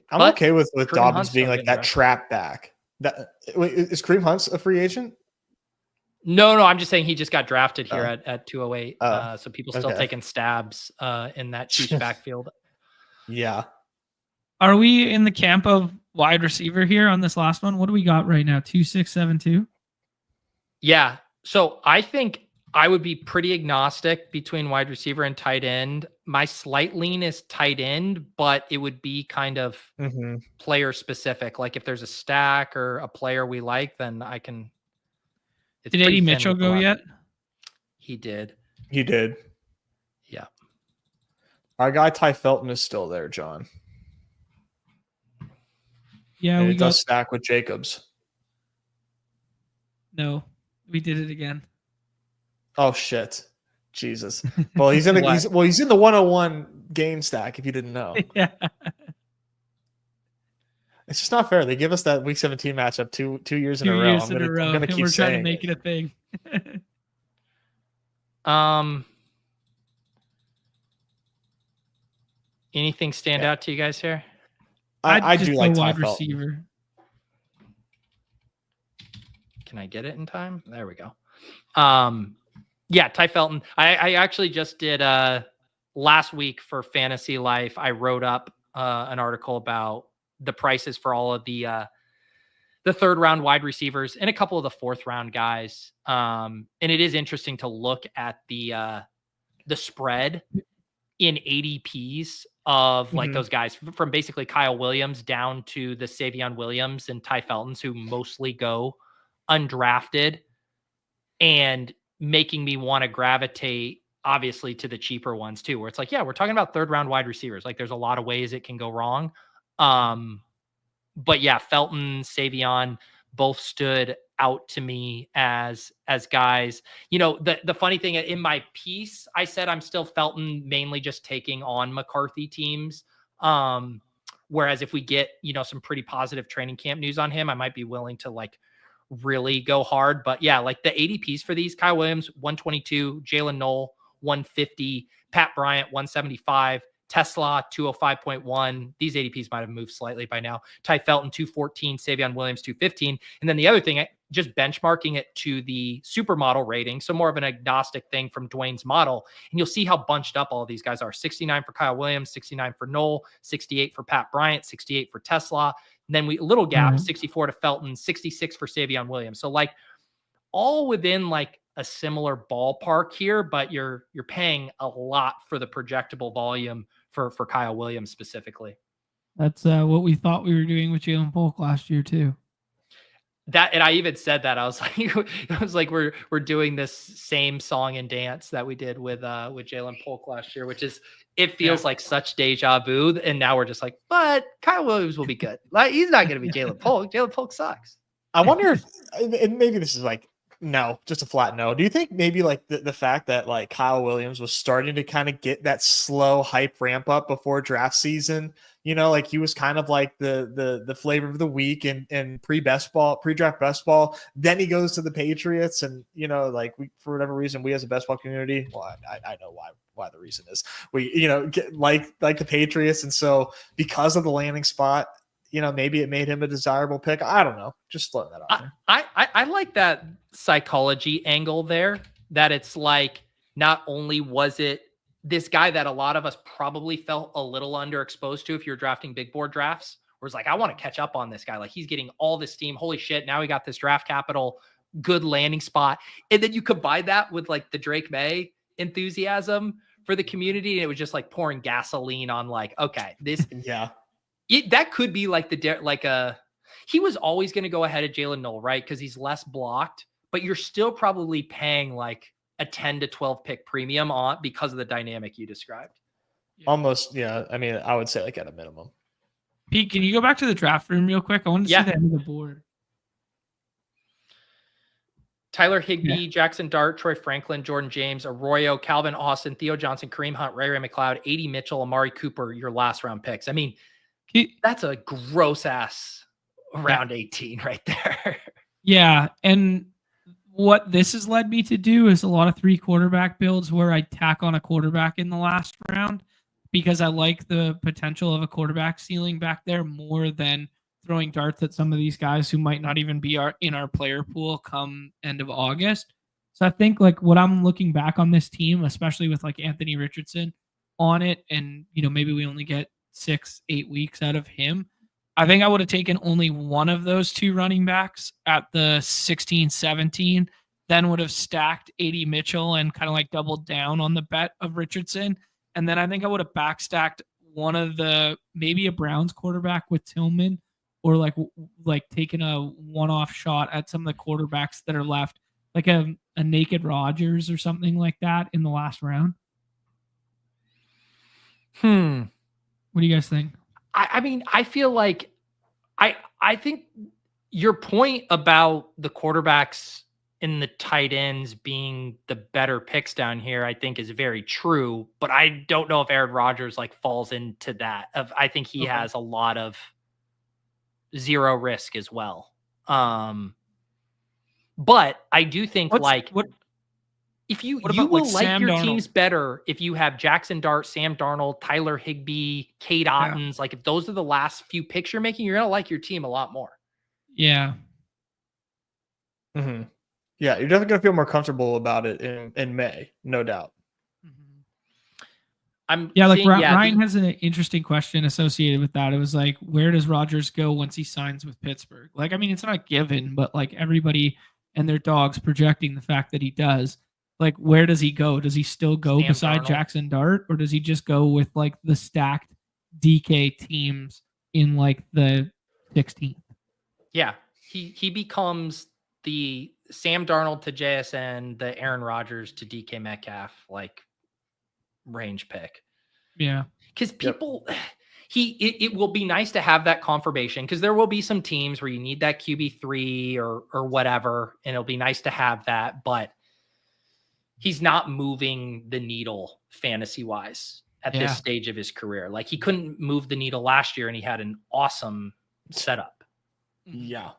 I'm okay with Dobbins being like that trap back. Is Kareem Hunt's a free agent? No, I'm just saying he just got drafted here at 208. So people still taking stabs in that Chiefs backfield. Yeah. Are we in the camp of wide receiver here on this last one? What do we got right now? 2672? Yeah. So I think I would be pretty agnostic between wide receiver and tight end. My slight lean is tight end, but it would be kind of player specific. Like if there's a stack or a player we like, then I can. Did Eddie Mitchell go yet? He did. He did. Yeah. Our guy Ty Felton is still there, John. Yeah, and we does stack with Jacobs. No, we did it again. Oh shit, Jesus! Well, he's in the he's in the 101 game stack. If you didn't know, yeah, it's just not fair. They give us that week 17 matchup two years in a row. I'm gonna keep trying to make it a thing. Anything stand out to you guys here? I do like wide receiver. Can I get it in time? There we go. Yeah, Ty Felton. I actually just did last week for Fantasy Life. I wrote up an article about the prices for all of the third round wide receivers and a couple of the fourth round guys. And it is interesting to look at the spread in ADPs of like those guys from basically Kyle Williams down to the Savion Williams and Ty Feltons, who mostly go undrafted, and making me want to gravitate obviously to the cheaper ones too, where it's like, yeah, we're talking about third round wide receivers. Like there's a lot of ways it can go wrong. But yeah, Felton, Savion both stood out to me as guys. You know, the funny thing in my piece, I said I'm still Felton mainly just taking on McCarthy teams. Whereas if we get, you know, some pretty positive training camp news on him, I might be willing to like really go hard. But yeah, like the ADPs for these: Kyle Williams 122, Jalen Knoll 150, Pat Bryant 175, Tesla 205.1. These ADPs might have moved slightly by now. Ty Felton 214, Savion Williams 215. And then the other thing, just benchmarking it to the supermodel rating, so more of an agnostic thing from Dwayne's model, and you'll see how bunched up all of these guys are. 69 for Kyle Williams, 69 for Knoll, 68 for Pat Bryant, 68 for Tesla. And then a little gap, 64 to Felton, 66 for Savion Williams. So like all within like a similar ballpark here, but you're paying a lot for the projectable volume for Kyle Williams specifically. That's what we thought we were doing with Jalen Polk last year too. That, and I even said that I was like, we're doing this same song and dance that we did with Jalen Polk last year, which is, it feels like such deja vu. And now we're just like, but Kyle Williams will be good. Like he's not going to be Jalen Polk. Jalen Polk sucks. I wonder if, and maybe this is like, no, just a flat no. Do you think maybe like the fact that like Kyle Williams was starting to kind of get that slow hype ramp up before draft season, you know, like he was kind of like the flavor of the week and pre-draft best ball. Then he goes to the Patriots, and you know, like for whatever reason, we as a best ball community, well, I know why the reason is we, you know, get like the Patriots, and so because of the landing spot, you know, maybe it made him a desirable pick. I don't know. Just throwing that out there. I like that psychology angle there, that it's like, not only was it this guy that a lot of us probably felt a little underexposed to if you're drafting big board drafts, where it's like, I want to catch up on this guy. Like he's getting all this steam. Holy shit. Now we got this draft capital, good landing spot. And then you combine that with like the Drake May enthusiasm for the community. And it was just like pouring gasoline on like, okay, this, yeah. That could be like he was always going to go ahead of Jalen Knoll, right? Because he's less blocked, but you're still probably paying like a 10 to 12 pick premium on because of the dynamic you described. Almost, yeah. I mean, I would say like at a minimum. Pete, can you go back to the draft room real quick? I want to see the end of the board. Tyler Higbee, Jackson Dart, Troy Franklin, Jordan James, Arroyo, Calvin Austin, Theo Johnson, Kareem Hunt, Ray McLeod, A.D. Mitchell, Amari Cooper, your last round picks. I mean, that's a gross ass round 18 right there. Yeah. And what this has led me to do is a lot of 3 quarterback builds where I tack on a quarterback in the last round, because I like the potential of a quarterback ceiling back there more than throwing darts at some of these guys who might not even be in our player pool come end of August. So I think like what I'm looking back on this team, especially with like Anthony Richardson on it, and you know, maybe we only get 6-8 weeks out of him, I think I would have taken only one of those 2 running backs at the 16-17 then would have stacked AD Mitchell and kind of like doubled down on the bet of Richardson. And then I think I would have backstacked one of the, maybe a Browns quarterback with Tillman, or like taking a one-off shot at some of the quarterbacks that are left, like a naked Rodgers or something like that in the last round. What do you guys think? I mean, I feel like I think your point about the quarterbacks and the tight ends being the better picks down here, I think is very true, but I don't know if Aaron Rodgers like falls into that. I think he has a lot of zero risk as well. But I do think if you will like your teams better if you have Jackson Dart, Sam Darnold, Tyler Higbee, Cade Ottens. Like if those are the last few picks you're making, you're gonna like your team a lot more. Yeah. Mm-hmm. Yeah, you're definitely gonna feel more comfortable about it in May, no doubt. Ryan has an interesting question associated with that. It was like, where does Rodgers go once he signs with Pittsburgh? Like, I mean, it's not a given, but like everybody and their dogs projecting the fact that he does. Like, where does he go? Does he still go beside Jackson Dart, or does he just go with like the stacked DK teams in like the 16th? Yeah, he becomes the Sam Darnold to JSN, the Aaron Rodgers to DK Metcalf, like range pick. Yeah, because people, it will be nice to have that confirmation, because there will be some teams where you need that QB3 or whatever, and it'll be nice to have that, but he's not moving the needle fantasy wise at this stage of his career. Like he couldn't move the needle last year, and he had an awesome setup. Yeah.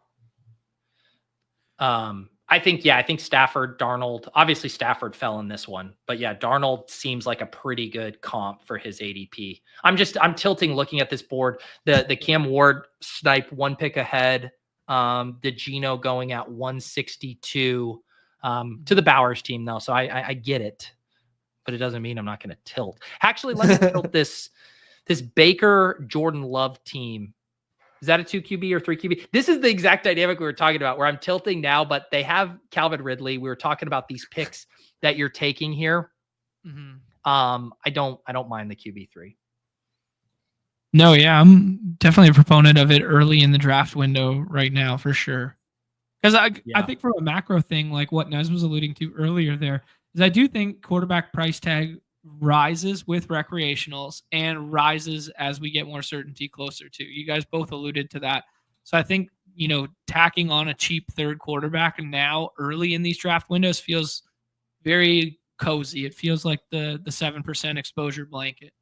I think Stafford, Darnold, obviously Stafford fell in this one, but yeah, Darnold seems like a pretty good comp for his ADP. I'm tilting looking at this board. The Cam Ward snipe one pick ahead. The Geno going at 162 to the Bowers team though. So I get it, but it doesn't mean I'm not going to tilt. Actually, let me tilt this Baker Jordan Love team. Is that a 2 QB or 3 QB? This is the exact dynamic we were talking about, where I'm tilting now, but they have Calvin Ridley. We were talking about these picks that you're taking here. Mm-hmm. I don't mind the QB3. No, yeah, I'm definitely a proponent of it early in the draft window right now for sure. Because I think from a macro thing, like what Nez was alluding to earlier there, is I do think quarterback price tag rises with recreationals and rises as we get more certainty closer to. You guys both alluded to that. So I think, tacking on a cheap third quarterback now early in these draft windows feels very cozy. It feels like the 7% exposure blanket.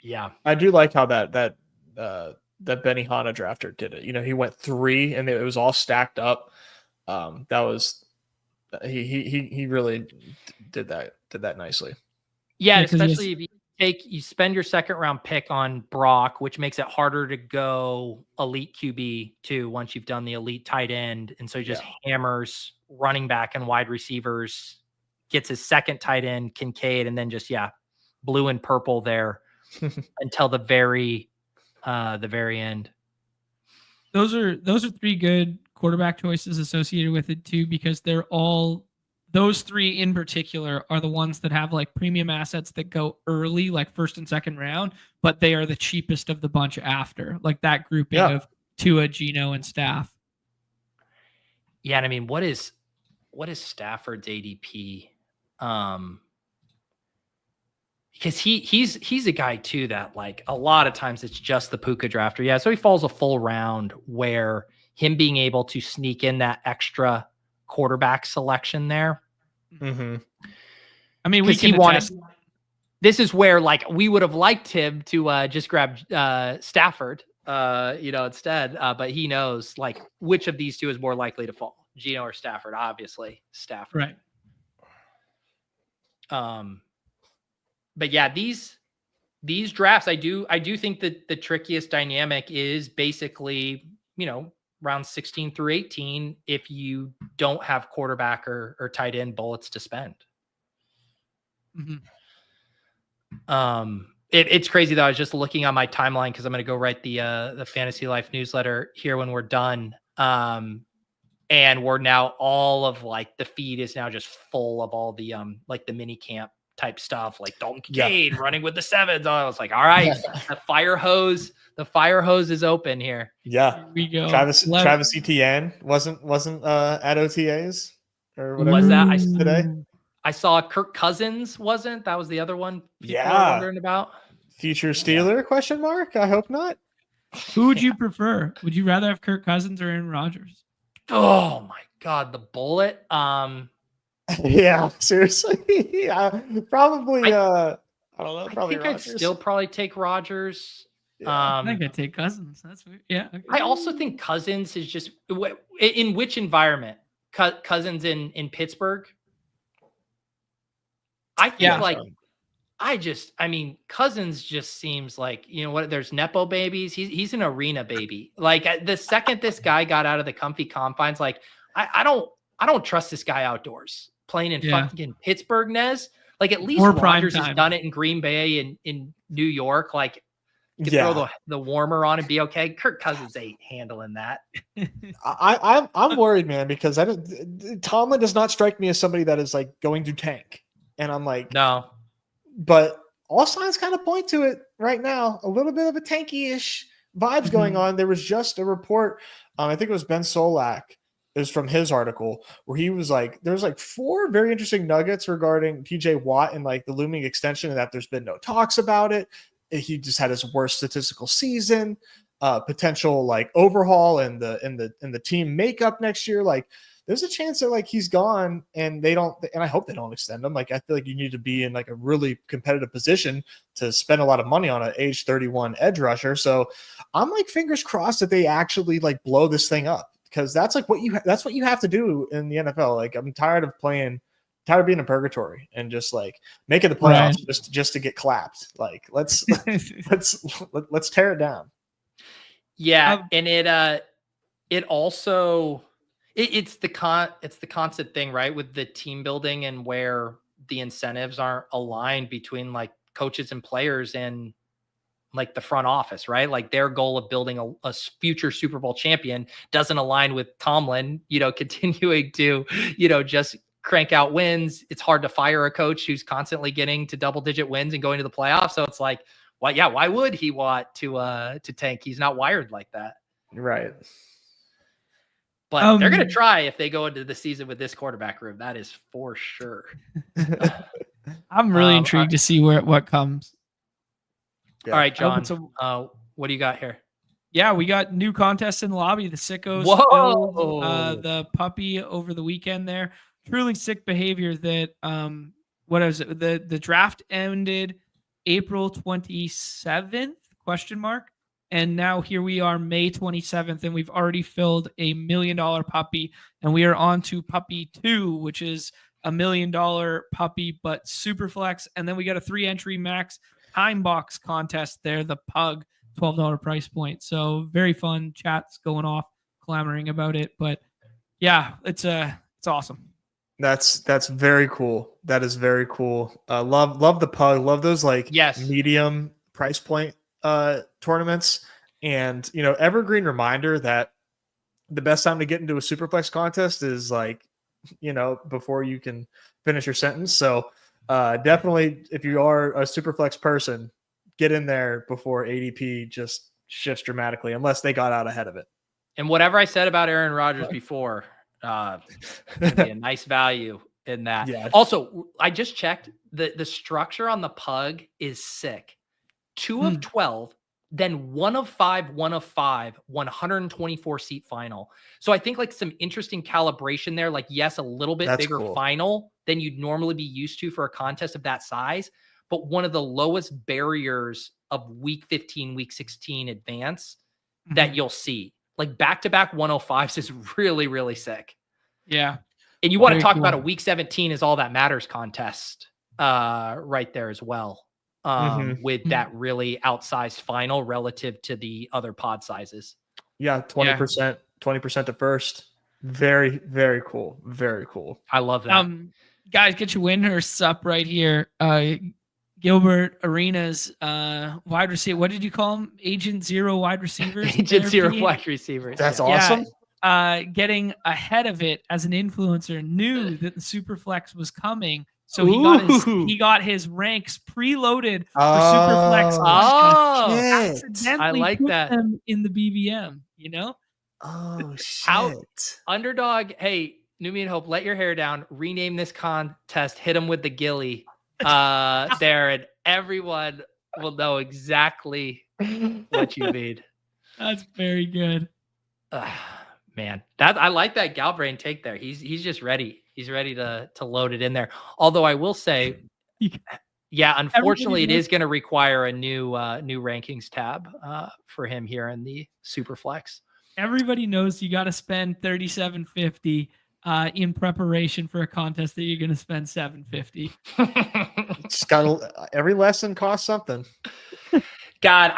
Yeah. I do like how that Benny Hanna drafter did it. He went 3 and it was all stacked up. That was he really did that nicely. Yeah, especially if you spend your second round pick on Brock, which makes it harder to go elite QB too once you've done the elite tight end, and so he just hammers running back and wide receivers, gets his second tight end Kincaid, and then just blue and purple there until the very end. Those are 3 good quarterback choices associated with it too, because they're all, those 3 in particular are the ones that have like premium assets that go early, like first and second round, but they are the cheapest of the bunch after, like that grouping of Tua, Geno, and Staff. Yeah, and I mean, what is Stafford's ADP? Because he's a guy too that like a lot of times it's just the Puka drafter. Yeah, so he falls a full round, where him being able to sneak in that extra quarterback selection there. Mm-hmm. I mean, this is where like we would have liked him to just grab Stafford, instead. But he knows like which of these two is more likely to fall, Geno or Stafford. Obviously, Stafford. Right. But yeah, these drafts, I do think that the trickiest dynamic is basically, round 16 through 18, if you don't have quarterback or tight end bullets to spend. Mm-hmm. It's crazy though. I was just looking on my timeline, because I'm going to go write the Fantasy Life newsletter here when we're done. And we're now all of like the feed is now just full of all the like the mini camp type stuff, like Dalton Kincaid running with the sevens. I was like, all right, the fire hose is open here. Yeah. Here we go. Travis Etienne wasn't at OTAs or whatever. Was that today? I saw Kirk Cousins wasn't. That was the other one people were wondering about. Future Steeler question mark? I hope not. Who would you prefer? Would you rather have Kirk Cousins or Aaron Rodgers? Oh my God, the bullet. Yeah, seriously. Probably I don't know. Probably I think Rodgers. I'd still probably take Rodgers. Yeah. I think I'd take Cousins. That's weird. Yeah. Okay. I also think Cousins is just in which environment? Cousins in Pittsburgh. I think I mean, Cousins just seems like, you know what, there's Nepo babies. He's an arena baby. Like the second this guy got out of the comfy confines, like I don't trust this guy outdoors playing in fucking Pittsburgh, Nez. Like at least Rodgers has done it in Green Bay and in New York. Like throw the warmer on and be okay. Kirk Cousins ain't handling that. I'm worried, man, because Tomlin does not strike me as somebody that is like going to tank. And I'm like, no. But all signs kind of point to it right now. A little bit of a tanky-ish vibes going on. There was just a report, I think it was Ben Solak, it was from his article, where he was like, there's like 4 very interesting nuggets regarding TJ Watt and like the looming extension, and that there's been no talks about it. He just had his worst statistical season, potential like overhaul in the team makeup next year. Like there's a chance that like he's gone and they don't, and I hope they don't extend him. Like I feel like you need to be in like a really competitive position to spend a lot of money on an age 31 edge rusher. So I'm like fingers crossed that they actually like blow this thing up, because that's like that's what you have to do in the NFL. Like I'm tired of being in purgatory and just like making the playoffs just to get clapped. Like let's tear it down. Yeah, and it also it's the constant thing, right, with the team building and where the incentives aren't aligned between like coaches and players and like the front office, right? Like their goal of building a future Super Bowl champion doesn't align with Tomlin, continuing to, just crank out wins. It's hard to fire a coach who's constantly getting to double-digit wins and going to the playoffs. So it's like, well, yeah, why would he want to tank? He's not wired like that. Right. But they're going to try if they go into the season with this quarterback room. That is for sure. I'm really intrigued to see what comes. Yeah. All right, John. What do you got here? Yeah, we got new contests in the lobby. The Sickos, the puppy over the weekend there. Truly sick behavior that, what is it? The draft ended April 27th, ? And now here we are, May 27th, and we've already filled $1 million puppy. And we are on to puppy 2, which is $1 million puppy, but super flex. And then we got a 3-entry max time box contest there, the pug, $12 price point. So very fun chats going off, clamoring about it. But yeah, it's awesome. That's very cool. That is very cool. Love the pug. Love those like medium price point tournaments. And evergreen reminder that the best time to get into a Superflex contest is like, before you can finish your sentence. So definitely, if you are a Superflex person, get in there before ADP just shifts dramatically, unless they got out ahead of it. And whatever I said about Aaron Rodgers before, be a nice value in that. Yeah. Also, I just checked the structure on the pug is sick. 2 of 12, then 1 of 5, 124 seat final. So I think like some interesting calibration there. Like, yes, a little bit bigger final than you'd normally be used to for a contest of that size, but one of the lowest barriers of week 15, week 16 advance that you'll see. Like back-to-back 105s is really, really sick. Yeah. And you want to talk about a week 17 is all that matters contest right there as well. With that really outsized final relative to the other pod sizes. Yeah, 20% to first. Very, very cool. Very cool. I love that. Guys, get your winners up right here. Gilbert Arenas, wide receiver. What did you call him? Agent Zero wide receivers. Agent Zero wide receivers. That's awesome. getting ahead of it as an influencer, knew that the Superflex was coming. So he got his ranks preloaded for Superflex. I like put that. them in the BBM, you know? Oh shit. Underdog, hey, New Me and Hope, let your hair down, rename this contest, hit them with the Gilly there, and everyone will know exactly what you mean. That's very good. Man, I like that Galbrain take there. He's just ready. He's ready to load it in there. Although I will say, yeah, unfortunately, it is going to require a new rankings tab for him here in the Superflex. Everybody knows you got to spend $37.50 in preparation for a contest that you're going to spend $7.50. It's got every lesson costs something. God,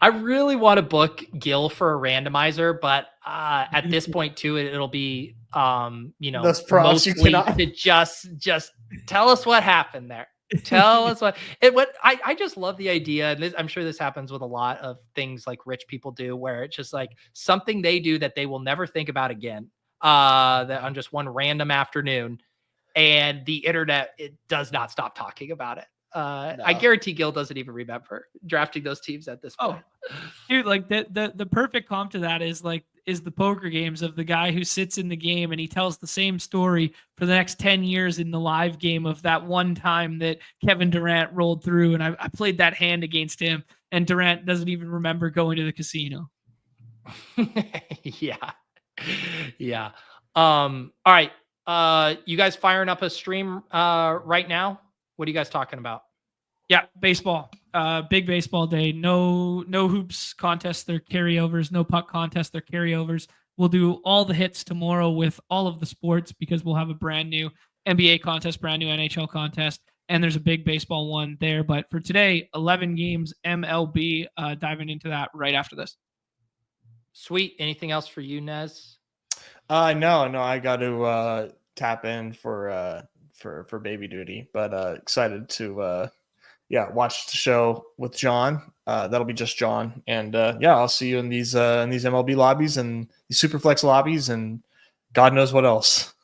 I really want to book Gil for a randomizer, but at this point too, it'll be those props you cannot to just tell us what happened there. Tell us what I just love the idea, and I'm sure this happens with a lot of things like rich people do, where it's just like something they do that they will never think about again. That on just one random afternoon, and the internet, it does not stop talking about it. No. I guarantee Gil doesn't even remember drafting those teams at this point. Dude, like the perfect comp to that is the poker games of the guy who sits in the game and he tells the same story for the next 10 years in the live game of that one time that Kevin Durant rolled through and I played that hand against him, and Durant doesn't even remember going to the casino. Yeah. All right. You guys firing up a stream right now? What are you guys talking about? Yeah, baseball. Big baseball day. No hoops contests, they're carryovers. No puck contests, they're carryovers. We'll do all the hits tomorrow with all of the sports because we'll have a brand new NBA contest, brand new NHL contest, and there's a big baseball one there. But for today, 11 games MLB, diving into that right after this. Sweet. Anything else for you, Nez? No, I got to tap in for baby duty, but excited to watch the show with John. That'll be just John, and I'll see you in these MLB lobbies and these Superflex lobbies and God knows what else.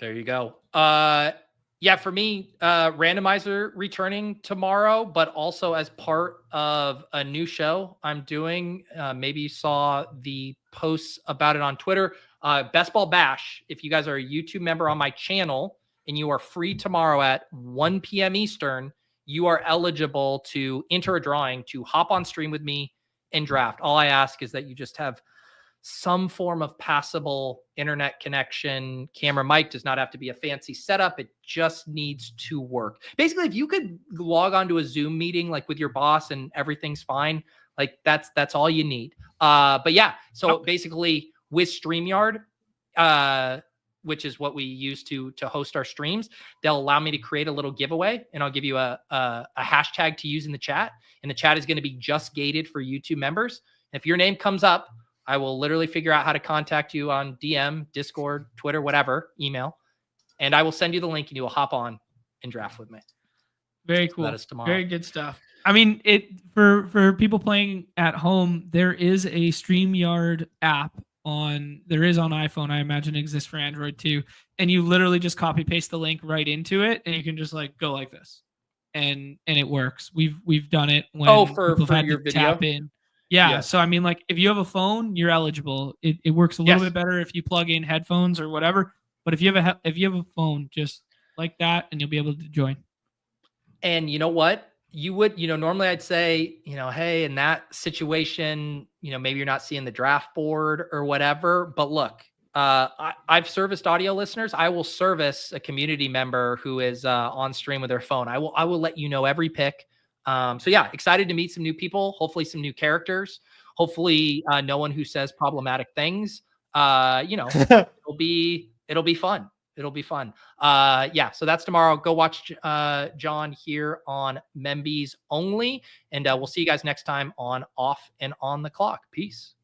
There you go. For me, randomizer returning tomorrow, but also as part of a new show I'm doing. Maybe you saw the posts about it on Twitter. Best Ball Bash. If you guys are a YouTube member on my channel and you are free tomorrow at 1 p.m. Eastern, you are eligible to enter a drawing to hop on stream with me and draft. All I ask is that you just have some form of passable internet connection. Camera mic does not have to be a fancy setup. It just needs to work. Basically, if you could log on to a Zoom meeting like with your boss and everything's fine, like that's all you need. So basically with StreamYard, which is what we use to host our streams, they'll allow me to create a little giveaway, and I'll give you a hashtag to use in the chat. And the chat is going to be just gated for YouTube members. If your name comes up, I will literally figure out how to contact you on DM, Discord, Twitter, whatever, email, and I will send you the link and you will hop on and draft with me. Very cool. That is tomorrow. Very good stuff. I mean, for people playing at home, there is a StreamYard app there is on iPhone. I imagine it exists for Android too. And you literally just copy paste the link right into it, and you can just like go like this, and it works. We've done it when for your video tap in. Yeah. So I mean, like if you have a phone, you're eligible. It works a little bit better if you plug in headphones or whatever. But if you have a phone, just like that, and you'll be able to join. And you know what? You would, normally I'd say, hey, in that situation, maybe you're not seeing the draft board or whatever. But look, I've serviced audio listeners. I will service a community member who is on stream with their phone. I will let you know every pick. Excited to meet some new people. Hopefully some new characters. Hopefully no one who says problematic things. It'll be fun. It'll be fun. So that's tomorrow. Go watch John here on Bbmvi's Only. And we'll see you guys next time on Off and On the Clock. Peace.